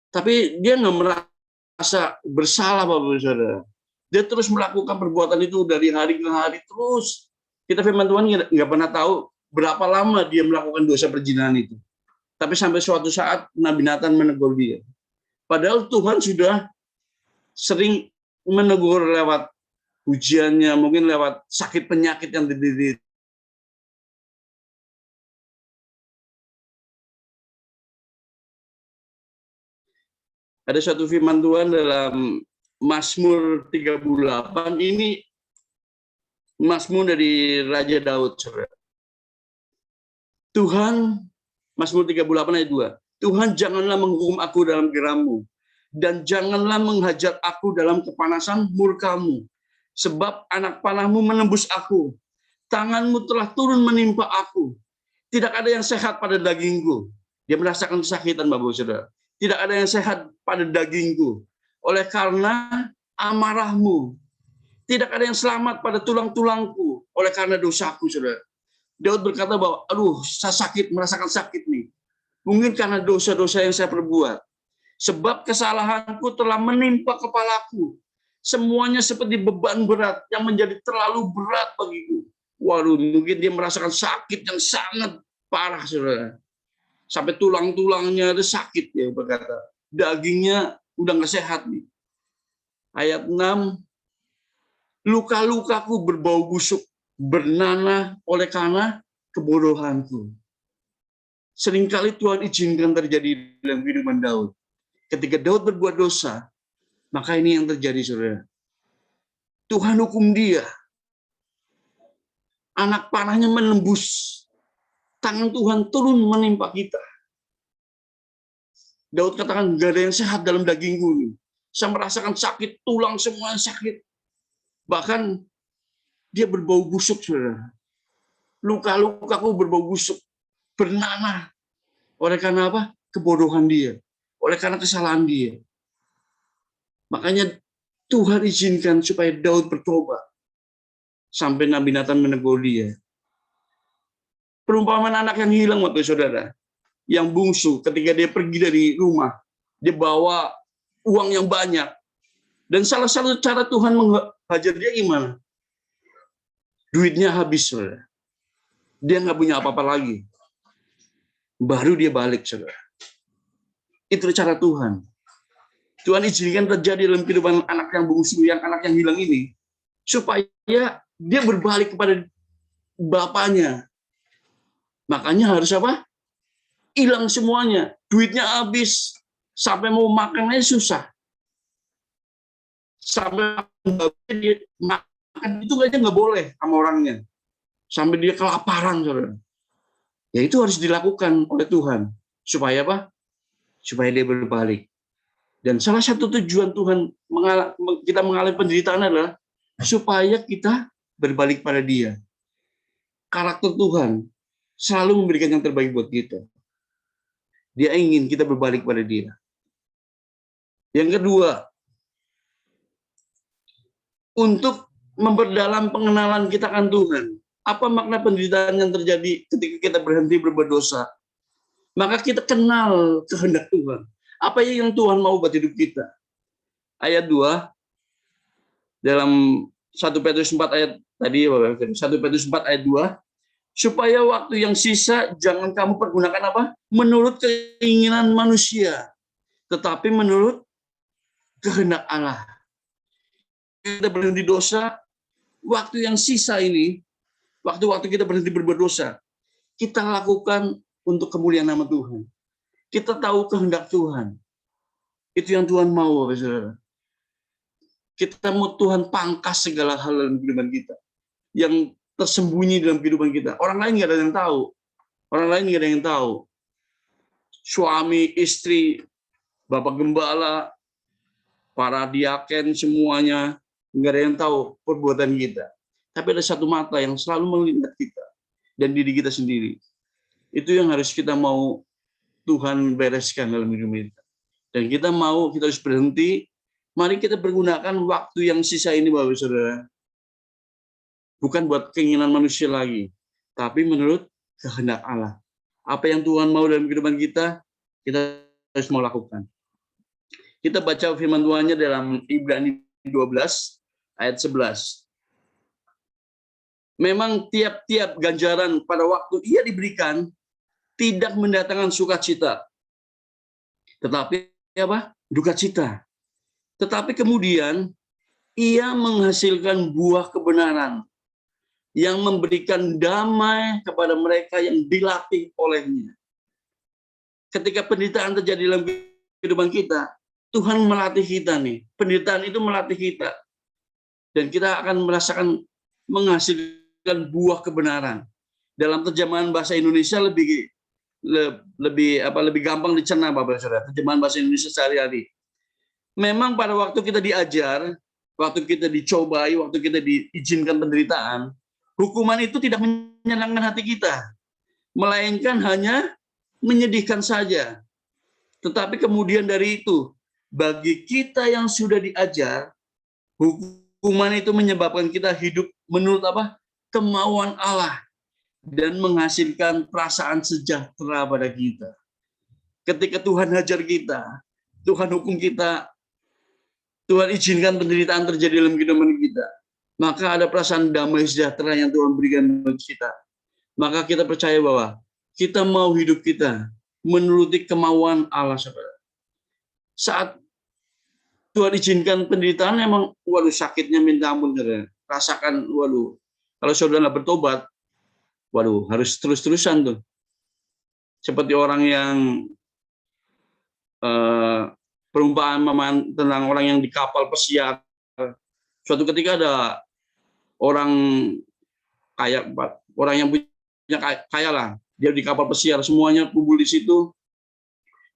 Tapi dia nggak merasa bersalah, Bapak Saudara. Dia terus melakukan perbuatan itu dari hari ke hari terus. Kita firman Tuhan nggak pernah tahu berapa lama dia melakukan dosa perzinahan itu. Tapi sampai suatu saat Nabi Nathan menegur dia. Padahal Tuhan sudah sering menegur lewat ujiannya, mungkin lewat sakit penyakit yang diderita. Ada suatu firman Tuhan dalam Mazmur 38, ini Mazmur dari Raja Daud. Tuhan, Mazmur 38 ayat 2. Tuhan, janganlah menghukum aku dalam gerammu, dan janganlah menghajar aku dalam kepanasan murkamu. Sebab anak panahmu menembus aku, tanganmu telah turun menimpa aku. Tidak ada yang sehat pada dagingku. Dia merasakan kesakitan, Bapak Saudara. Tidak ada yang sehat pada dagingku. Oleh karena amarahmu. Tidak ada yang selamat pada tulang-tulangku. Oleh karena dosaku, Saudara. Daud berkata bahwa, aduh, saya sakit, merasakan sakit nih. Mungkin karena dosa-dosa yang saya perbuat. Sebab kesalahanku telah menimpa kepalaku. Semuanya seperti beban berat yang menjadi terlalu berat bagiku. Waduh, mungkin dia merasakan sakit yang sangat parah, Saudara. Sampai tulang-tulangnya ada sakit, dia berkata. Dagingnya udah nggak sehat nih. Ayat 6, luka-lukaku berbau busuk, bernanah oleh karena kebodohanku. Seringkali Tuhan izinkan terjadi dalam kehidupan Daud. Ketika Daud berbuat dosa, maka ini yang terjadi, Saudara. Tuhan hukum dia. Anak panahnya menembus. tangan Tuhan turun menimpa kita. Daud katakan, gak ada yang sehat dalam dagingku. Saya merasakan sakit, tulang semua sakit. Bahkan dia berbau busuk, saudara. Luka-lukaku berbau busuk, bernanah. Oleh karena apa? Kebodohan dia. Oleh karena kesalahan dia. Makanya Tuhan izinkan supaya Daud bertobat. Sampai Nabi Nathan menegur dia. Perumpamaan anak yang hilang, waktu saudara. Yang bungsu, ketika dia pergi dari rumah, dia bawa uang yang banyak. Dan salah satu cara Tuhan menghajar dia gimana? Duitnya habis, saudara. Dia nggak punya apa-apa lagi. Baru dia balik, saudara. Itu cara Tuhan. Tuhan izinkan terjadi dalam kehidupan anak yang bungsu, anak yang hilang ini, supaya dia berbalik kepada bapaknya. Makanya harus apa? Hilang semuanya. Duitnya habis. Sampai mau makannya susah. Sampai dia makan itu aja nggak boleh sama orangnya. Sampai dia kelaparan, saudara. Ya itu harus dilakukan oleh Tuhan. Supaya apa? Supaya dia berbalik. Dan salah satu tujuan Tuhan kita mengalami penderitaan adalah supaya kita berbalik pada Dia. Karakter Tuhan selalu memberikan yang terbaik buat kita. Dia ingin kita berbalik pada Dia. Yang kedua, untuk memperdalam pengenalan kita akan Tuhan. Apa makna penderitaan yang terjadi ketika kita berhenti berbuat dosa? Maka kita kenal kehendak Tuhan. Apa yang Tuhan mau buat hidup kita? Ayat 2 dalam 1 Petrus 4 ayat tadi, 1 Petrus 4 ayat 2, supaya waktu yang sisa jangan kamu pergunakan apa? Menurut keinginan manusia, tetapi menurut kehendak Allah. Kita berhenti dosa, waktu yang sisa ini, waktu-waktu kita berhenti berbuat dosa, kita lakukan untuk kemuliaan nama Tuhan. Kita tahu kehendak Tuhan. Itu yang Tuhan mau, Bapak Saudara. Kita mau Tuhan pangkas segala hal dalam kehidupan kita. Yang tersembunyi dalam kehidupan kita. Orang lain nggak ada yang tahu. Orang lain nggak ada yang tahu. Suami, istri, Bapak Gembala, para diaken, semuanya nggak ada yang tahu perbuatan kita. Tapi ada satu mata yang selalu melihat kita. Dan diri kita sendiri. Itu yang harus kita mau Tuhan bereskan dalam hidup kita. Dan kita harus berhenti. Mari kita pergunakan waktu yang sisa ini, Bapak Saudara. Bukan buat keinginan manusia lagi. Tapi menurut kehendak Allah. Apa yang Tuhan mau dalam kehidupan kita harus mau lakukan. Kita baca firman Tuhannya dalam Ibrani 12, ayat 11. Memang tiap-tiap ganjaran pada waktu ia diberikan, tidak mendatangkan sukacita, tetapi apa? Duka cita. Tetapi kemudian ia menghasilkan buah kebenaran yang memberikan damai kepada mereka yang dilatih olehnya. Ketika penderitaan terjadi dalam kehidupan kita, Tuhan melatih kita nih. Penderitaan itu melatih kita. Dan kita akan merasakan menghasilkan buah kebenaran. Dalam terjemahan bahasa Indonesia lebih gampang dicerna, Bapak Saudara, terjemahan bahasa Indonesia sehari-hari. Memang pada waktu kita diajar, waktu kita dicobai, waktu kita diizinkan penderitaan, hukuman itu tidak menyenangkan hati kita, melainkan hanya menyedihkan saja. Tetapi kemudian dari itu, bagi kita yang sudah diajar, hukuman itu menyebabkan kita hidup menurut apa? Kemauan Allah. Dan menghasilkan perasaan sejahtera pada kita. Ketika Tuhan hajar kita, Tuhan hukum kita, Tuhan izinkan penderitaan terjadi dalam kehidupan kita, maka ada perasaan damai sejahtera yang Tuhan berikan kepada kita. Maka kita percaya bahwa kita mau hidup kita menuruti kemauan Allah, saudara. Saat Tuhan izinkan penderitaan, emang sakitnya minta ampun, saudara. Rasakan, kalau saudara bertobat, harus terus-terusan tuh. Seperti orang yang perumpamaan tentang orang yang di kapal pesiar. Suatu ketika ada orang kaya, orang yang punya kaya lah, Dia di kapal pesiar, semuanya kumpul di situ.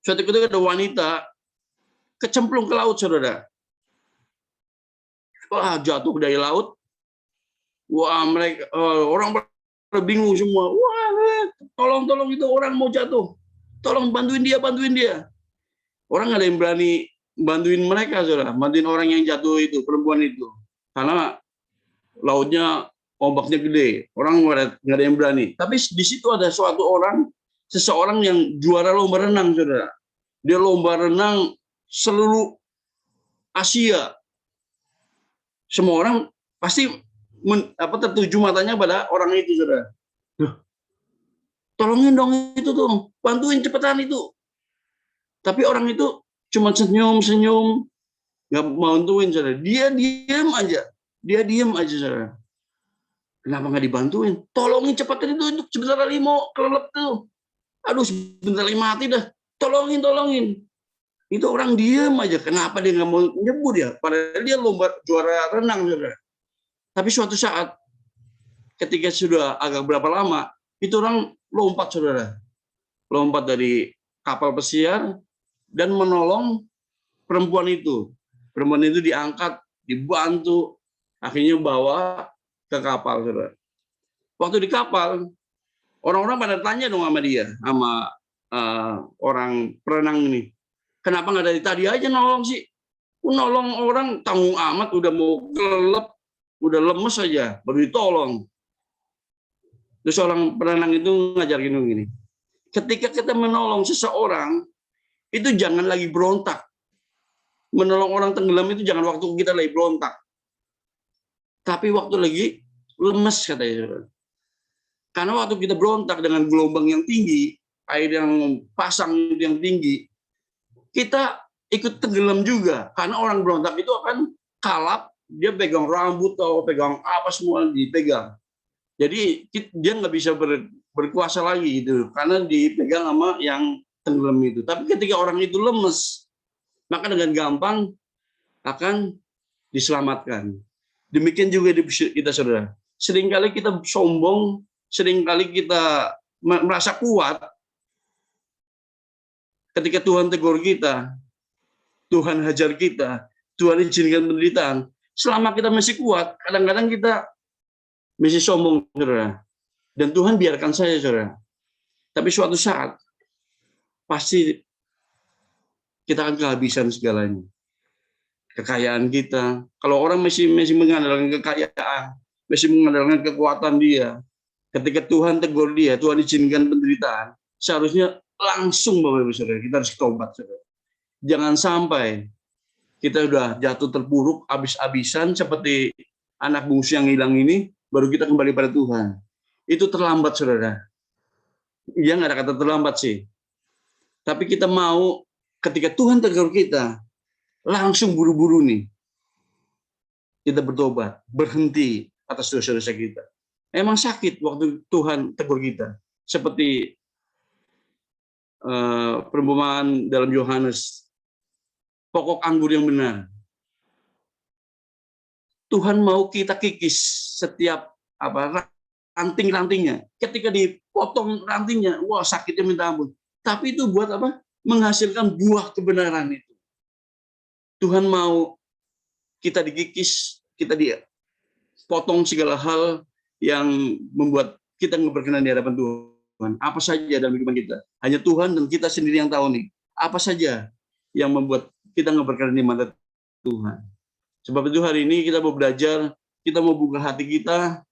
Suatu ketika ada wanita kecemplung ke laut, saudara. Wah, jatuh dari laut. Wah, mereka orang pada bingung semua. Wah, tolong itu orang mau jatuh. Tolong bantuin dia, bantuin dia. Orang nggak ada yang berani bantuin mereka, saudara. Bantuin orang yang jatuh itu, perempuan itu. Karena lautnya, ombaknya gede. Orang nggak ada yang berani. Tapi di situ ada seseorang yang juara lomba renang, saudara. Dia lomba renang seluruh Asia. Semua orang pasti tertuju matanya pada orang itu, saudara. Tolongin dong itu tuh, bantuin cepetan itu. Tapi orang itu cuma senyum, nggak mau bantuin, saudara. Dia diem aja, saudara. Kenapa nggak dibantuin? Tolongin cepetan itu sebentar lagi mau kelelep tuh. Aduh, sebentar lagi mati dah. Tolongin. Itu orang diem aja. Kenapa dia nggak mau nyebut ya? Padahal dia lomba juara renang, saudara. Tapi suatu saat, ketika sudah agak berapa lama, itu orang lompat, saudara. Lompat dari kapal pesiar dan menolong perempuan itu. Perempuan itu diangkat, dibantu, akhirnya bawa ke kapal, saudara. Waktu di kapal, orang-orang pada tanya dong sama dia, sama orang perenang ini. Kenapa nggak dari tadi aja nolong sih? Nolong orang tanggung amat, udah mau kelelep, udah lemes aja, baru ditolong. Terus orang perenang itu ngajarin gini, ketika kita menolong seseorang, itu jangan lagi berontak. Menolong orang tenggelam itu jangan waktu kita lagi berontak. Tapi waktu lagi lemes, katanya. Karena waktu kita berontak dengan gelombang yang tinggi, air yang pasang yang tinggi, kita ikut tenggelam juga. Karena orang berontak itu akan kalap, dia pegang rambut atau pegang apa semua dipegang. Jadi dia nggak bisa berkuasa lagi gitu, karena dipegang sama yang tenggelam itu. Tapi ketika orang itu lemes, maka dengan gampang akan diselamatkan. Demikian juga kita, saudara. Seringkali kita sombong, seringkali kita merasa kuat. Ketika Tuhan tegur kita, Tuhan hajar kita, Tuhan izinkan penderitaan. Selama kita masih kuat, kadang-kadang kita masih sombong, saudara. Dan Tuhan biarkan saya, saudara. Tapi suatu saat, pasti kita akan kehabisan segalanya. Kekayaan kita. Kalau orang masih mengandalkan kekayaan, masih mengandalkan kekuatan dia, ketika Tuhan tegur dia, Tuhan izinkan penderitaan, seharusnya langsung, Bapak Ibu Saudara, kita harus tobat, saudara. Jangan sampai kita udah jatuh terpuruk, habis-habisan seperti anak bungsu yang hilang ini, baru kita kembali pada Tuhan. Itu terlambat, saudara. Ya, nggak ada kata terlambat sih. Tapi kita mau, ketika Tuhan tegur kita, langsung buru-buru nih, kita bertobat, berhenti atas dosa-dosa kita. Emang sakit waktu Tuhan tegur kita. Seperti perumpamaan dalam Yohanes, pokok anggur yang benar. Tuhan mau kita kikis setiap ranting-rantingnya. Ketika dipotong rantingnya, wah sakitnya minta ampun. Tapi itu buat apa? Menghasilkan buah kebenaran itu. Tuhan mau kita dikikis, kita dipotong segala hal yang membuat kita nggak berkenan di hadapan Tuhan. Apa saja dalam kehidupan kita. Hanya Tuhan dan kita sendiri yang tahu nih. Apa saja yang membuat kita nggak berkenan di mata Tuhan. Sebab itu hari ini kita mau belajar, kita mau buka hati kita,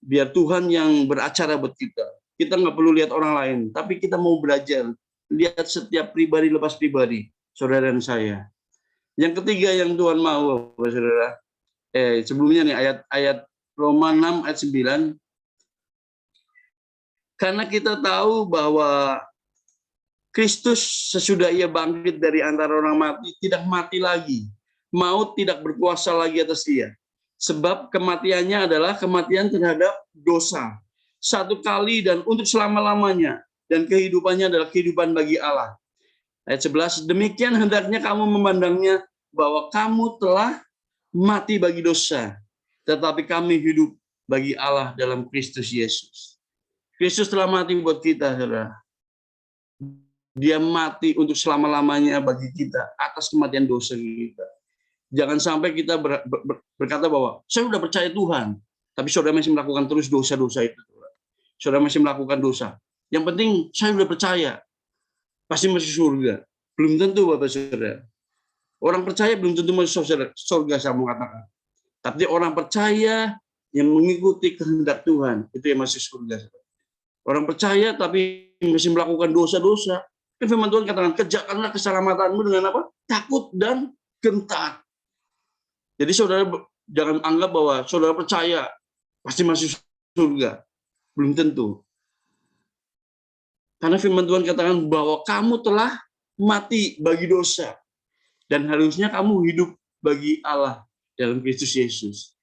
biar Tuhan yang beracara buat kita. Kita nggak perlu lihat orang lain, tapi kita mau belajar. Lihat setiap pribadi lepas pribadi, saudara dan saya. Yang ketiga yang Tuhan mau, saudara. Sebelumnya nih ayat Roma 6 ayat 9. Karena kita tahu bahwa Kristus sesudah ia bangkit dari antara orang mati, tidak mati lagi. Maut tidak berkuasa lagi atas dia. Sebab kematiannya adalah kematian terhadap dosa. Satu kali dan untuk selama-lamanya. Dan kehidupannya adalah kehidupan bagi Allah. Ayat 11, demikian hendaknya kamu memandangnya bahwa kamu telah mati bagi dosa. Tetapi kami hidup bagi Allah dalam Kristus Yesus. Kristus telah mati buat kita, saudara. Dia mati untuk selama-lamanya bagi kita atas kematian dosa kita. Jangan sampai kita berkata bahwa saya sudah percaya Tuhan, tapi saudara masih melakukan terus dosa-dosa itu. Saudara masih melakukan dosa. Yang penting saya sudah percaya, pasti masih surga. Belum tentu, Bapak Saudara. Orang percaya belum tentu masuk surga, saya mau katakan. Tapi orang percaya yang mengikuti kehendak Tuhan, itu yang masih surga. Orang percaya tapi masih melakukan dosa-dosa. Firman Tuhan katakan, kerjakanlah keselamatanmu dengan apa? Takut dan gentar. Jadi saudara jangan anggap bahwa saudara percaya pasti masuk surga. Belum tentu. Karena firman Tuhan katakan bahwa kamu telah mati bagi dosa. Dan harusnya kamu hidup bagi Allah dalam Kristus Yesus.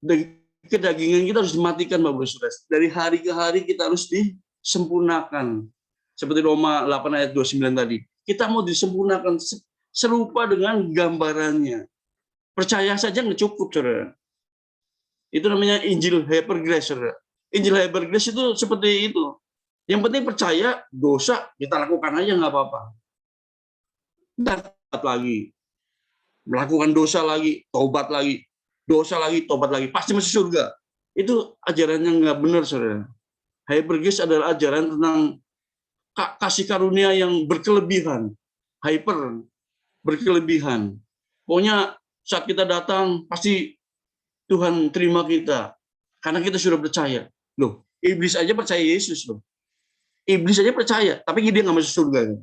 Dan kedagingan kita harus dimatikan, Bapak Saudara. Dari hari ke hari kita harus disempurnakan. Seperti Roma 8 ayat 29 tadi. Kita mau disempurnakan serupa dengan gambarannya. Percaya saja nggak cukup, saudara. Itu namanya Injil Hyper Grace, saudara. Injil Hyper Grace itu seperti itu. Yang penting percaya, dosa kita lakukan aja nggak apa-apa. Dapat lagi, melakukan dosa lagi, tobat lagi, dosa lagi, tobat lagi, pasti masih surga. Itu ajarannya nggak benar, saudara. Hyper Grace adalah ajaran tentang kasih karunia yang berkelebihan, hyper, berkelebihan. Pokoknya saat kita datang, pasti Tuhan terima kita. Karena kita sudah percaya. Loh, iblis aja percaya Yesus loh. Iblis aja percaya, tapi dia nggak masuk surga.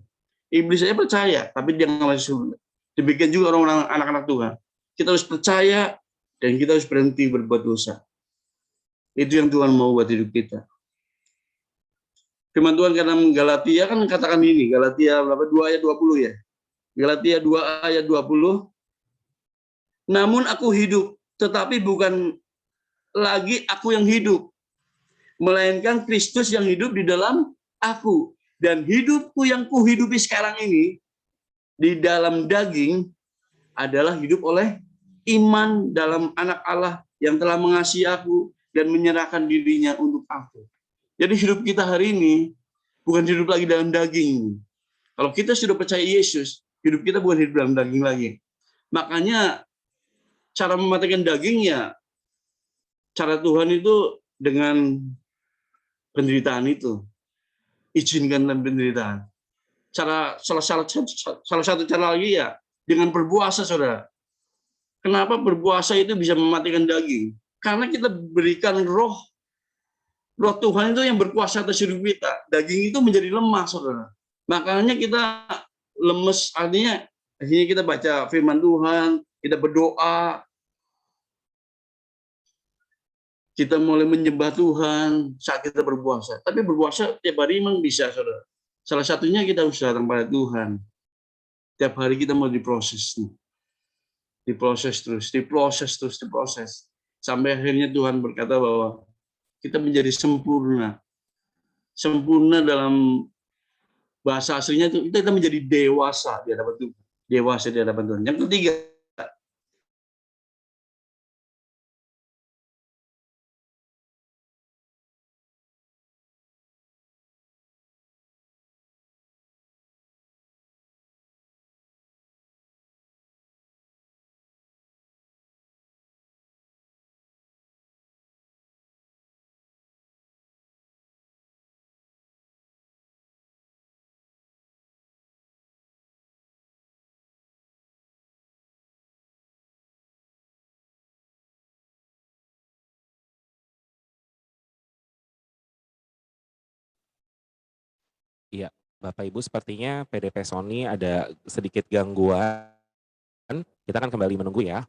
Iblis aja percaya, tapi dia nggak masuk surga. Demikian juga orang-orang anak-anak Tuhan. Kita harus percaya dan kita harus berhenti berbuat dosa. Itu yang Tuhan mau buat hidup kita. Firman Tuhan karena Galatia kan katakan ini, Galatia 2 ayat 20 ya. Galatia 2 ayat 20. Namun aku hidup, tetapi bukan lagi aku yang hidup, melainkan Kristus yang hidup di dalam aku. Dan hidupku yang kuhidupi sekarang ini di dalam daging adalah hidup oleh iman dalam anak Allah yang telah mengasihi aku dan menyerahkan dirinya untuk aku. Jadi hidup kita hari ini bukan hidup lagi dalam daging. Kalau kita sudah percaya Yesus, hidup kita bukan hidup dalam daging lagi. Makanya cara mematikan daging ya, cara Tuhan itu dengan penderitaan itu. Izinkan dalam penderitaan. Salah satu cara lagi ya, dengan berpuasa, saudara. Kenapa berpuasa itu bisa mematikan daging? Karena kita berikan roh Tuhan itu yang berkuasa atas hidup kita. Daging itu menjadi lemah, saudara. Makanya kita lemes, artinya akhirnya kita baca firman Tuhan, kita berdoa, kita mulai menyembah Tuhan saat kita berpuasa. Tapi berpuasa tiap hari memang bisa, saudara. Salah satunya kita harus datang pada Tuhan. Tiap hari kita mau diproses. Diproses terus, diproses terus, diproses. Sampai akhirnya Tuhan berkata bahwa kita menjadi sempurna. Sempurna dalam bahasa aslinya itu kita menjadi dewasa di hadapan Tuhan. Dewasa di hadapan Tuhan. Yang ketiga, Iya, Bapak Ibu sepertinya PDP Sony ada sedikit gangguan. Kita akan kembali menunggu ya.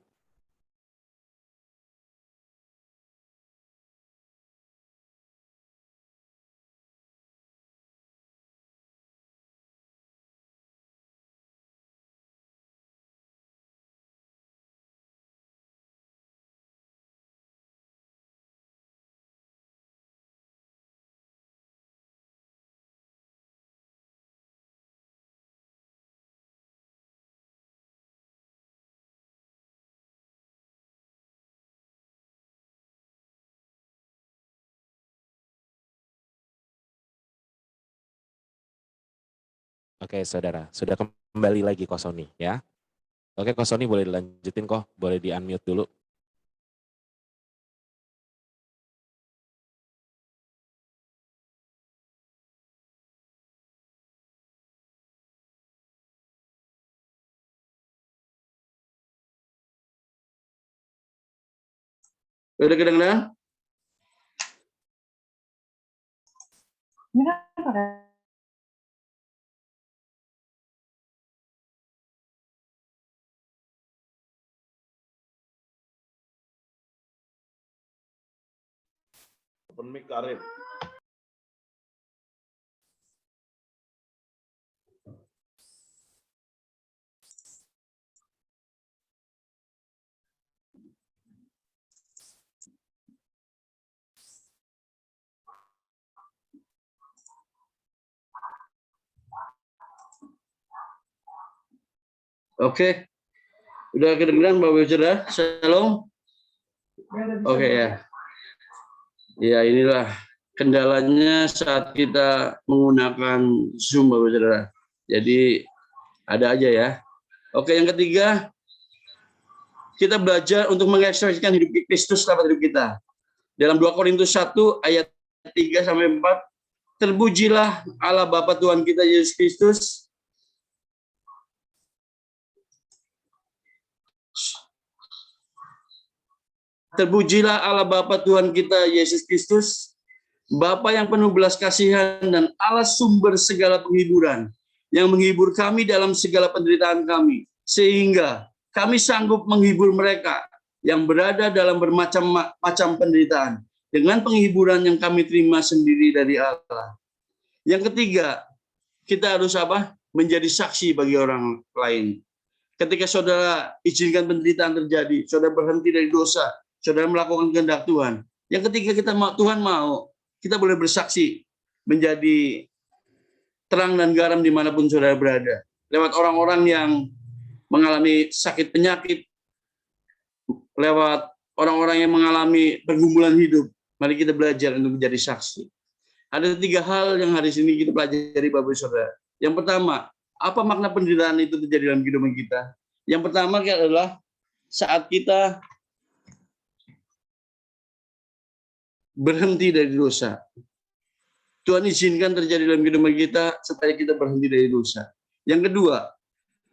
Oke, saudara. Sudah kembali lagi Ko Sony ya. Oke, Ko Sony boleh dilanjutin kok. Boleh di-unmute dulu. Udah kedengeran? Open mic Karin. Oke, udah kedengeran Bapak Ibu Saudara? Shalom. Oke ya. Ya inilah kendalanya saat kita menggunakan Zoom Bapak Ibu Saudara. Jadi ada aja ya. Oke, yang ketiga, kita belajar untuk mengekspresikan hidup Kristus lewat hidup kita. Dalam 2 Korintus 1 ayat 3 sampai 4, terpujilah Allah Bapa Tuhan kita Yesus Kristus. Terpujilah Allah Bapa Tuhan kita Yesus Kristus, Bapa yang penuh belas kasihan dan Allah sumber segala penghiburan, yang menghibur kami dalam segala penderitaan kami, sehingga kami sanggup menghibur mereka yang berada dalam bermacam-macam penderitaan, dengan penghiburan yang kami terima sendiri dari Allah. Yang ketiga, kita harus apa? Menjadi saksi bagi orang lain. Ketika saudara izinkan penderitaan terjadi, saudara berhenti dari dosa, saudara melakukan kehendak Tuhan. Yang ketiga kita Tuhan mau, kita boleh bersaksi menjadi terang dan garam dimanapun saudara berada. Lewat orang-orang yang mengalami sakit penyakit, lewat orang-orang yang mengalami pergumulan hidup. Mari kita belajar untuk menjadi saksi. Ada 3 hal yang hari ini kita pelajari Bapak Ibu Saudara. Yang pertama, apa makna penderitaan itu terjadi dalam kehidupan kita? Yang pertama adalah saat kita berhenti dari dosa. Tuhan izinkan terjadi dalam kehidupan kita supaya kita berhenti dari dosa. Yang kedua,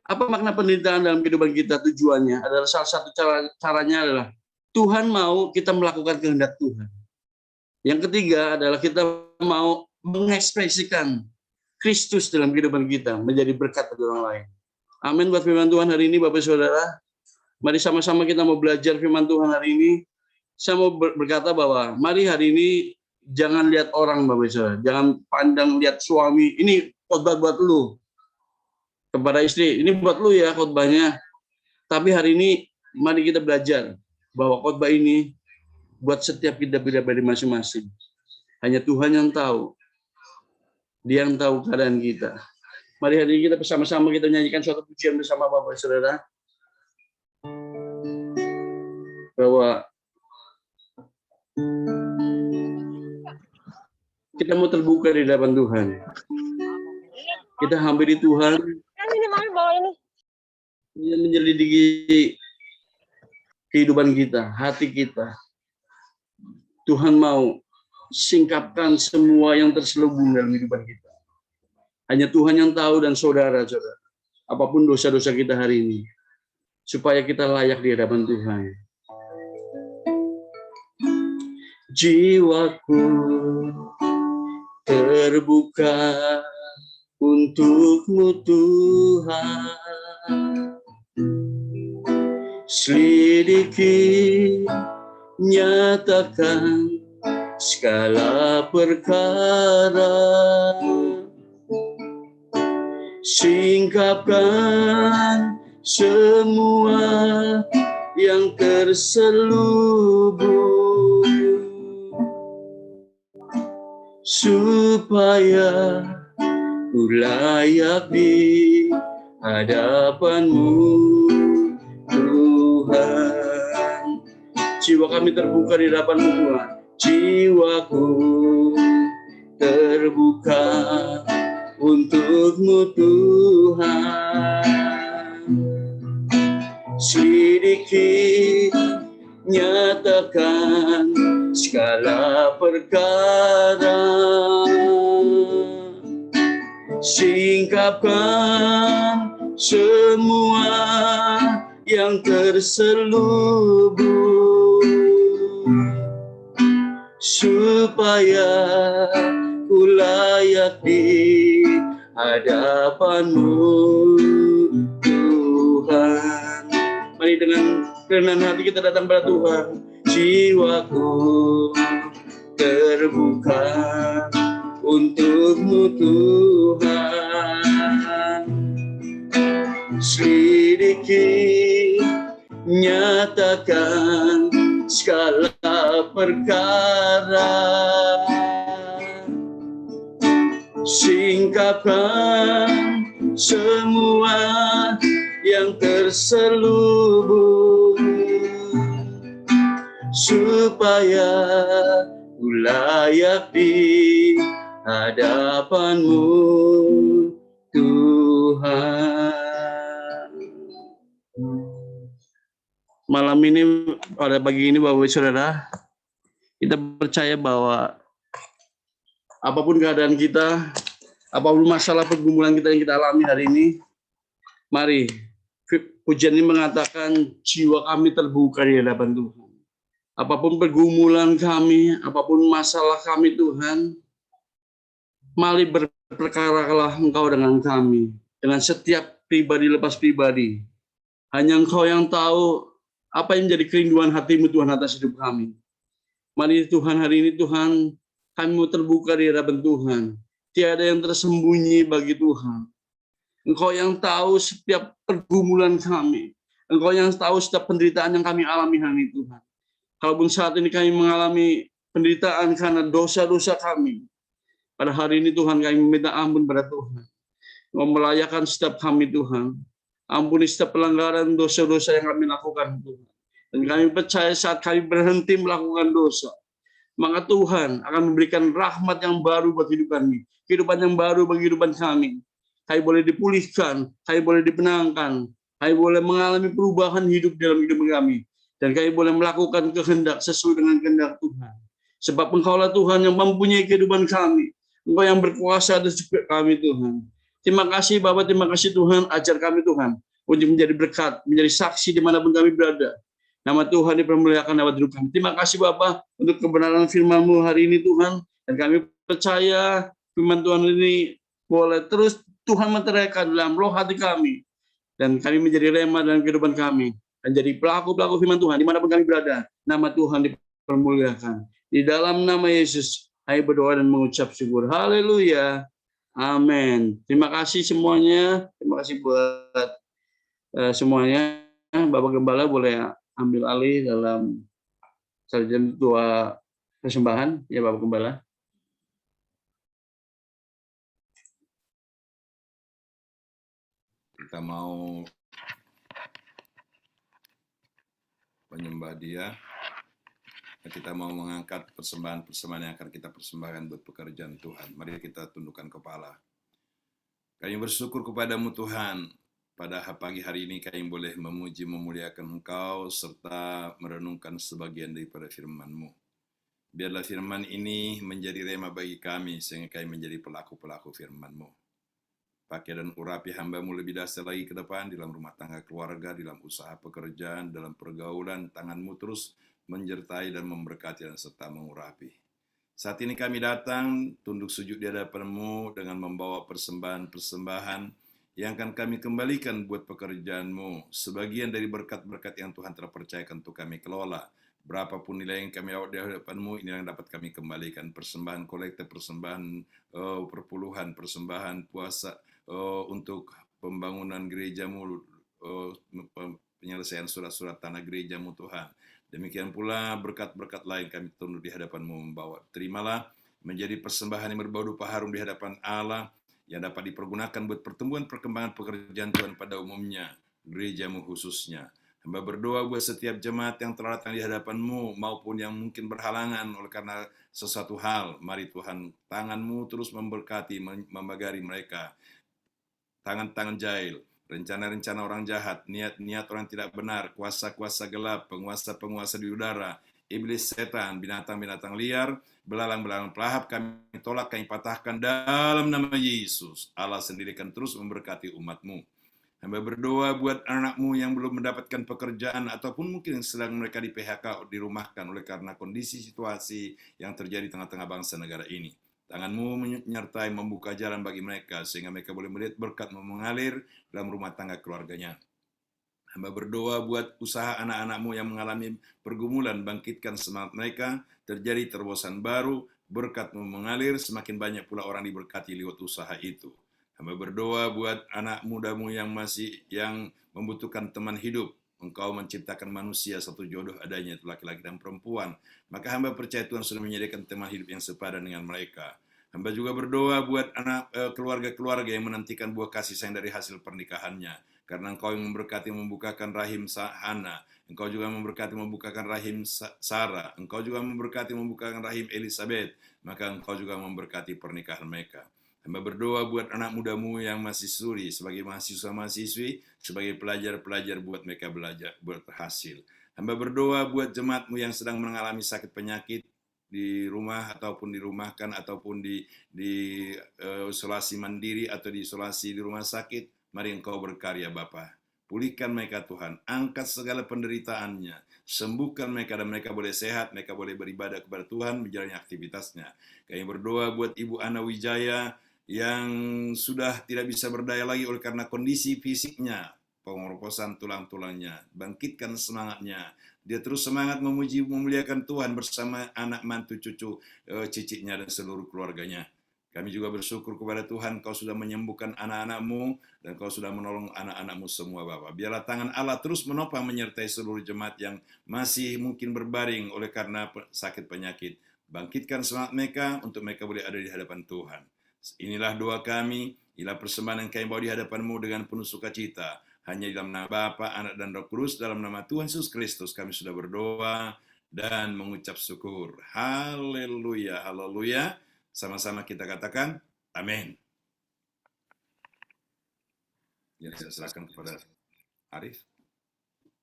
apa makna penderitaan dalam kehidupan kita? Tujuannya adalah salah satu caranya adalah Tuhan mau kita melakukan kehendak Tuhan. Yang ketiga adalah kita mau mengekspresikan Kristus dalam kehidupan kita, menjadi berkat bagi orang lain. Amin buat firman Tuhan hari ini Bapak Saudara. Mari sama-sama kita mau belajar firman Tuhan hari ini. Saya mau berkata bahwa mari hari ini jangan lihat orang Bapak Saudara, jangan pandang lihat suami, ini khotbah buat lu. Kepada istri, ini buat lu ya khotbahnya. Tapi hari ini mari kita belajar bahwa khotbah ini buat setiap kita pribadi masing-masing. Hanya Tuhan yang tahu. Dia yang tahu keadaan kita. Mari hari ini kita bersama-sama kita nyanyikan suatu pujian bersama Bapak Saudara. Bahwa kita mau terbuka di hadapan Tuhan. Kita hampiri Tuhan. Dia menyelidiki kehidupan kita, hati kita. Tuhan mau singkapkan semua yang terselubung dalam kehidupan kita. Hanya Tuhan yang tahu dan saudara-saudara. Apapun dosa-dosa kita hari ini. Supaya kita layak di hadapan Tuhan. Jiwaku terbuka untuk-Mu Tuhan. Selidiki, nyatakan segala perkara, singkapkan semua yang terselubung, supaya ku layak di hadapan-Mu Tuhan. Jiwa kami terbuka di hadapan-Mu Tuhan. Jiwaku terbuka untuk-Mu Tuhan. Sedikit nyatakan segala perkara, singkapkan semua yang terselubung, supaya ku layak di hadapan-Mu Tuhan. Mari dengan kerendahan hati kita datang pada Tuhan. Jiwaku terbuka untuk-Mu Tuhan. Selidiki, nyatakan segala perkara, singkapkan semua yang terselubung, supaya ku layak di hadapan-Mu Tuhan. Malam ini, pada pagi ini Bapak Ibu Saudara, kita percaya bahwa apapun keadaan kita, apapun masalah pergumulan kita yang kita alami hari ini, mari pujian ini mengatakan jiwa kami terbuka di hadapan Tuhan. Apapun pergumulan kami, apapun masalah kami Tuhan, mari berperkaralah Engkau dengan kami, dengan setiap pribadi lepas pribadi. Hanya Engkau yang tahu apa yang menjadi kerinduan hati-Mu Tuhan atas hidup kami. Mari Tuhan, hari ini Tuhan, kami mau terbuka di hadapan Tuhan. Tiada yang tersembunyi bagi Tuhan. Engkau yang tahu setiap pergumulan kami. Engkau yang tahu setiap penderitaan yang kami alami hari ini Tuhan. Kalaupun saat ini kami mengalami penderitaan karena dosa-dosa kami, pada hari ini Tuhan kami meminta ampun pada Tuhan. Memelayakan setiap kami Tuhan. Ampuni setiap pelanggaran dosa-dosa yang kami lakukan Tuhan. Dan kami percaya saat kami berhenti melakukan dosa, maka Tuhan akan memberikan rahmat yang baru buat hidup kami. Kehidupan yang baru bagi kehidupan kami. Kami boleh dipulihkan, kami boleh dipenangkan, kami boleh mengalami perubahan hidup dalam hidup kami. Dan kami boleh melakukan kehendak sesuai dengan kehendak Tuhan. Sebab Engkaulah Tuhan yang mempunyai kehidupan kami. Engkau yang berkuasa atas hidup kami Tuhan. Terima kasih Bapak, terima kasih Tuhan, ajar kami Tuhan untuk menjadi berkat, menjadi saksi dimanapun kami berada. Nama Tuhan dipermuliakan lewat hidup kami. Terima kasih Bapak untuk kebenaran firman-Mu hari ini Tuhan. Dan kami percaya firman Tuhan ini boleh terus Tuhan menteraikan dalam roh hati kami. Dan kami menjadi rema dalam kehidupan kami. Dan jadi pelaku-pelaku firman Tuhan dimanapun kami berada. Nama Tuhan dipermuliakan. Di dalam nama Yesus, kami berdoa dan mengucap syukur. Haleluya. Amin. Terima kasih semuanya. Terima kasih buat semuanya. Bapak Gembala boleh ambil alih dalam sarjana dua persembahan. Ya Bapak Gembala. Kita mau menyembah Dia. Kita mau mengangkat persembahan-persembahan yang akan kita persembahkan buat pekerjaan Tuhan. Mari kita tundukkan kepala. Kami bersyukur kepadamu Tuhan. Pada pagi hari ini kami boleh memuji memuliakan Engkau serta merenungkan sebagian daripada firman-Mu. Biarlah firman ini menjadi rema bagi kami sehingga kami menjadi pelaku-pelaku firman-Mu. Pakai dan urapi hamba-Mu lebih dasar lagi ke depan dalam rumah tangga keluarga, dalam usaha pekerjaan, dalam pergaulan, tangan-Mu terus menyertai dan memberkati dan serta mengurapi. Saat ini kami datang tunduk sujud di hadapan-Mu dengan membawa persembahan-persembahan yang akan kami kembalikan buat pekerjaan-Mu. Sebagian dari berkat-berkat yang Tuhan telah percayakan untuk kami kelola. Berapapun nilai yang kami awal di hadapan-Mu, ini yang dapat kami kembalikan. Persembahan kolektif, persembahan perpuluhan, persembahan puasa untuk pembangunan gereja-Mu, penyelesaian surat-surat tanah gereja-Mu Tuhan. Demikian pula berkat-berkat lain kami tunduk di hadapan-Mu membawa. Terimalah menjadi persembahan yang berbau dupa harum di hadapan Allah yang dapat dipergunakan buat pertumbuhan perkembangan pekerjaan Tuhan pada umumnya, gereja-Mu khususnya. Hamba berdoa buat setiap jemaat yang telah datang di hadapan-Mu maupun yang mungkin berhalangan oleh karena sesuatu hal. Mari Tuhan, tangan-Mu terus memberkati, membagari mereka. Tangan-tangan jahil, rencana-rencana orang jahat, niat-niat orang tidak benar, kuasa-kuasa gelap, penguasa-penguasa di udara, iblis setan, binatang-binatang liar, belalang-belalang pelahap, kami tolak, kami patahkan dalam nama Yesus. Allah sendiri akan terus memberkati umat-Mu. Hamba berdoa buat anak-Mu yang belum mendapatkan pekerjaan ataupun mungkin sedang mereka di PHK, dirumahkan oleh karena kondisi situasi yang terjadi di tengah-tengah bangsa negara ini. Tangan-Mu menyertai membuka jalan bagi mereka sehingga mereka boleh melihat berkat-Mu mengalir dalam rumah tangga keluarganya. Hamba berdoa buat usaha anak-anak-Mu yang mengalami pergumulan, bangkitkan semangat mereka, terjadi terobosan baru, berkat-Mu mengalir, semakin banyak pula orang diberkati lewat usaha itu. Hamba berdoa buat anak muda-Mu yang membutuhkan teman hidup. Engkau menciptakan manusia satu jodoh adanya, laki-laki dan perempuan. Maka hamba percaya Tuhan sudah menyediakan teman hidup yang sepadan dengan mereka. Hamba juga berdoa buat keluarga-keluarga yang menantikan buah kasih sayang dari hasil pernikahannya. Karena Engkau yang memberkati membukakan rahim Hana. Engkau juga memberkati membukakan rahim Sarah. Engkau juga memberkati membukakan rahim Elizabeth. Maka Engkau juga memberkati pernikahan mereka. Hamba berdoa buat anak muda-Mu yang masih suri, sebagai mahasiswa-mahasiswi, sebagai pelajar-pelajar buat mereka belajar, buat berhasil. Hamba berdoa buat jemaat-Mu yang sedang mengalami sakit penyakit di rumah ataupun dirumahkan ataupun di isolasi mandiri atau di isolasi di rumah sakit. Mari Engkau berkarya Bapa. Pulihkan mereka Tuhan, angkat segala penderitaannya, sembuhkan mereka dan mereka boleh sehat, mereka boleh beribadah kepada Tuhan, menjalani aktivitasnya. Kami berdoa buat Ibu Ana Wijaya yang sudah tidak bisa berdaya lagi oleh karena kondisi fisiknya, pengeroposan tulang-tulangnya. Bangkitkan semangatnya. Dia terus semangat memuji, memuliakan Tuhan bersama anak mantu cucu cicitnya dan seluruh keluarganya. Kami juga bersyukur kepada Tuhan, Kau sudah menyembuhkan anak-anak-Mu dan Kau sudah menolong anak-anak-Mu semua Bapa. Biarlah tangan Allah terus menopang menyertai seluruh jemaat yang masih mungkin berbaring oleh karena sakit penyakit. Bangkitkan semangat mereka untuk mereka boleh ada di hadapan Tuhan. Inilah doa kami, inilah persembahan yang kami bawa di hadapan-Mu dengan penuh sukacita. Hanya di dalam nama Bapa, Anak, dan Roh Kudus, dalam nama Tuhan Yesus Kristus kami sudah berdoa dan mengucap syukur. Haleluya, haleluya. Sama-sama kita katakan, amin. Ya, saya serahkan kepada Arif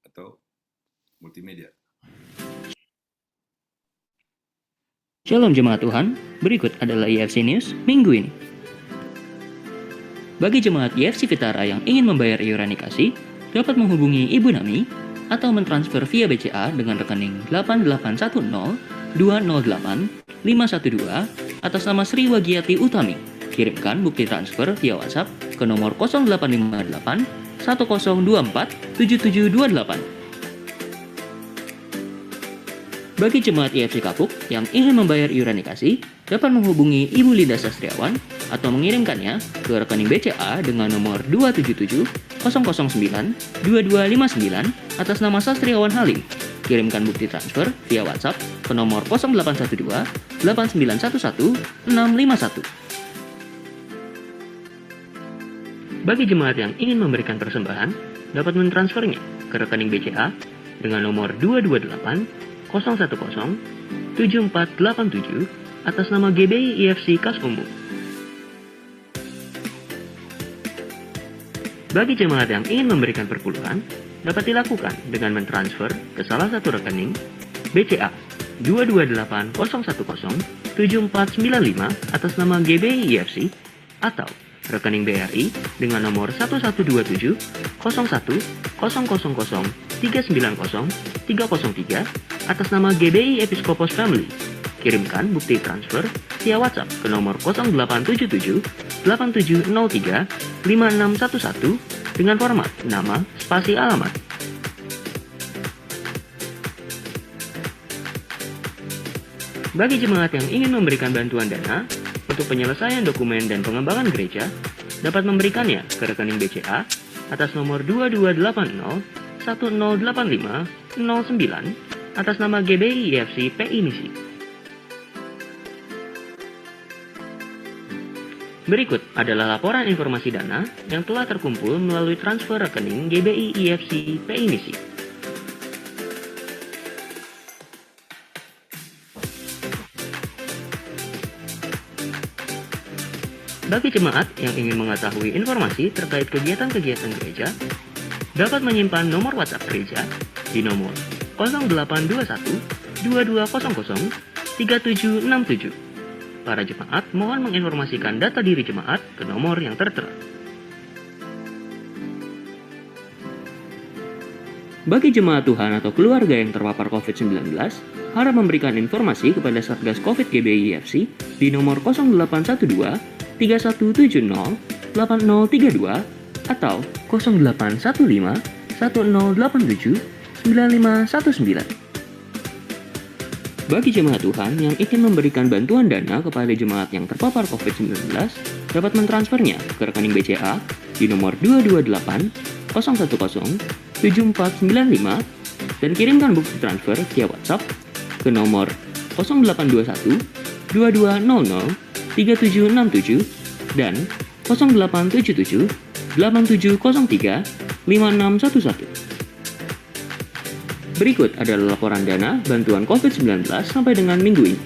atau multimedia. Shalom jemaat Tuhan, berikut adalah IFC News minggu ini. Bagi jemaat IFC Vitara yang ingin membayar iuran nikasi, dapat menghubungi Ibu Nami atau mentransfer via BCA dengan rekening 8810-208-512 atas nama Sri Wagiati Utami. Kirimkan bukti transfer via WhatsApp ke nomor 0858 1024 7728. Bagi jemaat IFC Kapuk yang ingin membayar iuran nikasi, dapat menghubungi Ibu Linda Sastriawan atau mengirimkannya ke rekening BCA dengan nomor 277 009 2259 atas nama Sastriawan Halim. Kirimkan bukti transfer via WhatsApp ke nomor 0812 8911 651. Bagi jemaat yang ingin memberikan persembahan, dapat mentransfernya ke rekening BCA dengan nomor 228 010 7487 atas nama GBI IFC Kas Umum. Bagi jemaat yang ingin memberikan perpuluhan, dapat dilakukan dengan mentransfer ke salah satu rekening BCA 2280107495 atas nama GBI IFC atau rekening BRI dengan nomor 1127 01 000 390 303 atas nama GBI Episkopos Family. Kirimkan bukti transfer via WhatsApp ke nomor 0877 8703 5611 dengan format nama spasi alamat. Bagi jemaat yang ingin memberikan bantuan dana untuk penyelesaian dokumen dan pengembangan gereja, dapat memberikannya ke rekening BCA atas nomor 2280 1085 09 atas nama GBI IFC PI Misi. Berikut adalah laporan informasi dana yang telah terkumpul melalui transfer rekening GBI IFC PI Misi. Bagi jemaat yang ingin mengetahui informasi terkait kegiatan-kegiatan gereja, dapat menyimpan nomor WhatsApp gereja di nomor 0821 2200 3767. Para jemaat mohon menginformasikan data diri jemaat ke nomor yang tertera. Bagi jemaat Tuhan atau keluarga yang terpapar COVID-19, harap memberikan informasi kepada Satgas COVID GBI IFC di nomor 0812 3170 8032 atau 0815 1087 9519. Bagi jemaat Tuhan yang ingin memberikan bantuan dana kepada jemaat yang terpapar COVID-19, dapat mentransfernya ke rekening BCA di nomor 228 010 7495 dan kirimkan bukti transfer via WhatsApp ke nomor 0821 2200 3767 dan 0877 8703 5611. Berikut adalah laporan dana bantuan COVID-19 sampai dengan minggu ini.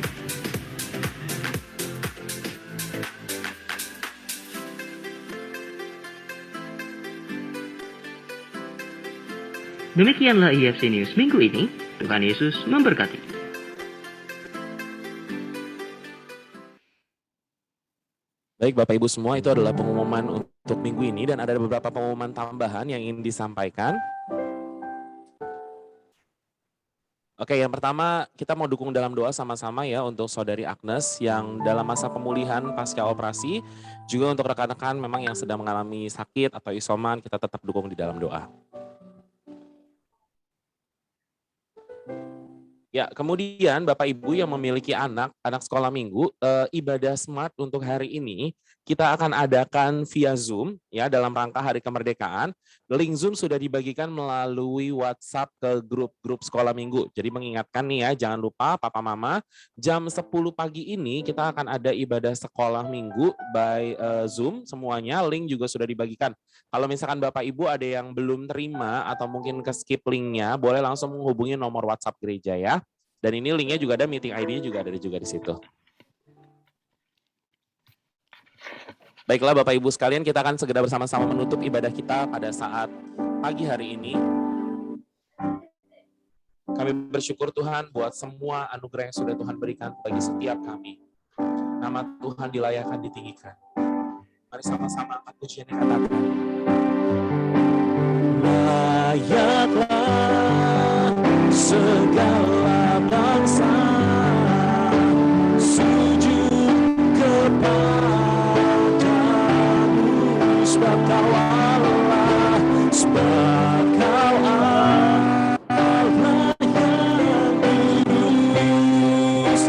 Demikianlah IFC News minggu ini. Tuhan Yesus memberkati. Baik Bapak Ibu semua, itu adalah pengumuman untuk minggu ini dan ada beberapa pengumuman tambahan yang ingin disampaikan. Oke, yang pertama kita mau dukung dalam doa sama-sama ya untuk Saudari Agnes yang dalam masa pemulihan pasca operasi. Juga untuk rekan-rekan memang yang sedang mengalami sakit atau isoman, kita tetap dukung di dalam doa. Ya, kemudian Bapak Ibu yang memiliki anak sekolah minggu, ibadah smart untuk hari ini kita akan adakan via Zoom ya dalam rangka Hari Kemerdekaan. Link Zoom sudah dibagikan melalui WhatsApp ke grup-grup sekolah minggu. Jadi mengingatkan nih ya, jangan lupa Papa Mama, jam 10 pagi ini kita akan ada ibadah sekolah minggu by Zoom semuanya. Link juga sudah dibagikan. Kalau misalkan Bapak Ibu ada yang belum terima atau mungkin ke-skip linknya, boleh langsung menghubungi nomor WhatsApp gereja ya. Dan ini linknya juga ada, meeting ID-nya juga ada juga di situ. Baiklah Bapak Ibu sekalian, kita akan segera bersama-sama menutup ibadah kita pada saat pagi hari ini. Kami bersyukur Tuhan buat semua anugerah yang sudah Tuhan berikan bagi setiap kami. Nama Tuhan dilayakan, ditinggikan. Mari sama-sama angkat pujian yang katakan. Layaklah segala bangsa sujud kepadamu, sebab Kau Allah, sebab Kau Allah yang kudus,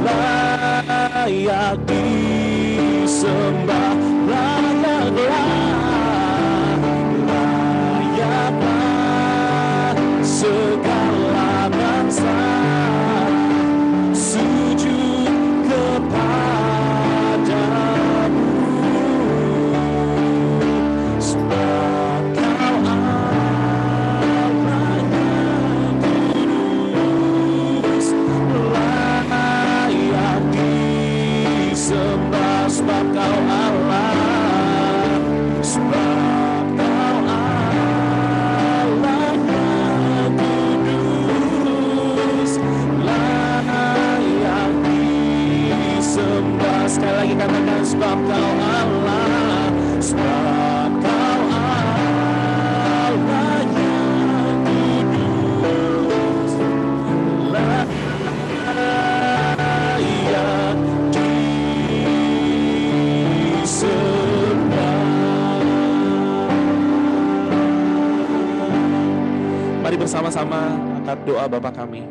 layak disembah, layaklah segala bangsa sujud kepadamu, sebab Kau Allah yang kudus, layak disembah, sebab Kau Allah, sebab Kau Allah yang kudus, layak disembah. Sekali lagi katakan, sebab Kau Allah, sebab Kau Allah yang kudus, layak disembah. Mari bersama-sama angkat doa Bapa kami.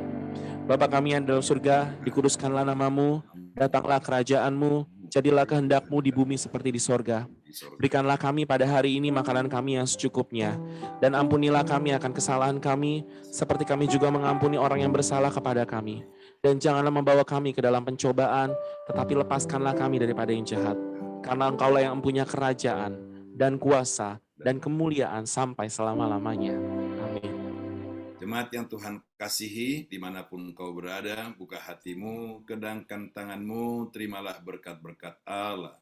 Bapa kami yang dalam surga, dikuduskanlah namamu, datanglah kerajaanmu, jadilah kehendakmu di bumi seperti di sorga. Berikanlah kami pada hari ini makanan kami yang secukupnya, dan ampunilah kami akan kesalahan kami, seperti kami juga mengampuni orang yang bersalah kepada kami. Dan janganlah membawa kami ke dalam pencobaan, tetapi lepaskanlah kami daripada yang jahat. Karena Engkaulah yang mempunyai kerajaan, dan kuasa, dan kemuliaan sampai selama-lamanya. Amin. Jemaat yang Tuhan kasihi, dimanapun engkau berada, buka hatimu, kedangkan tanganmu, terimalah berkat-berkat Allah.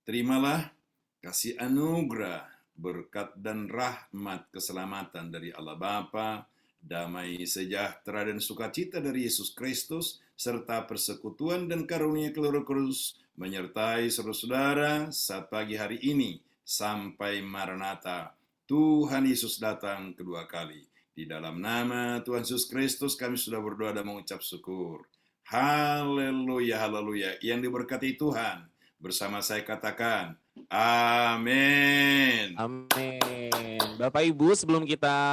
Terimalah kasih anugerah, berkat dan rahmat keselamatan dari Allah Bapa, damai sejahtera dan sukacita dari Yesus Kristus, serta persekutuan dan karunia Roh Kudus menyertai saudara-saudara saat pagi hari ini sampai Maranatha. Tuhan Yesus datang kedua kali. Di dalam nama Tuhan Yesus Kristus kami sudah berdoa dan mengucap syukur. Haleluya, haleluya. Yang diberkati Tuhan. Bersama saya katakan, amin. Amin. Bapak Ibu, sebelum kita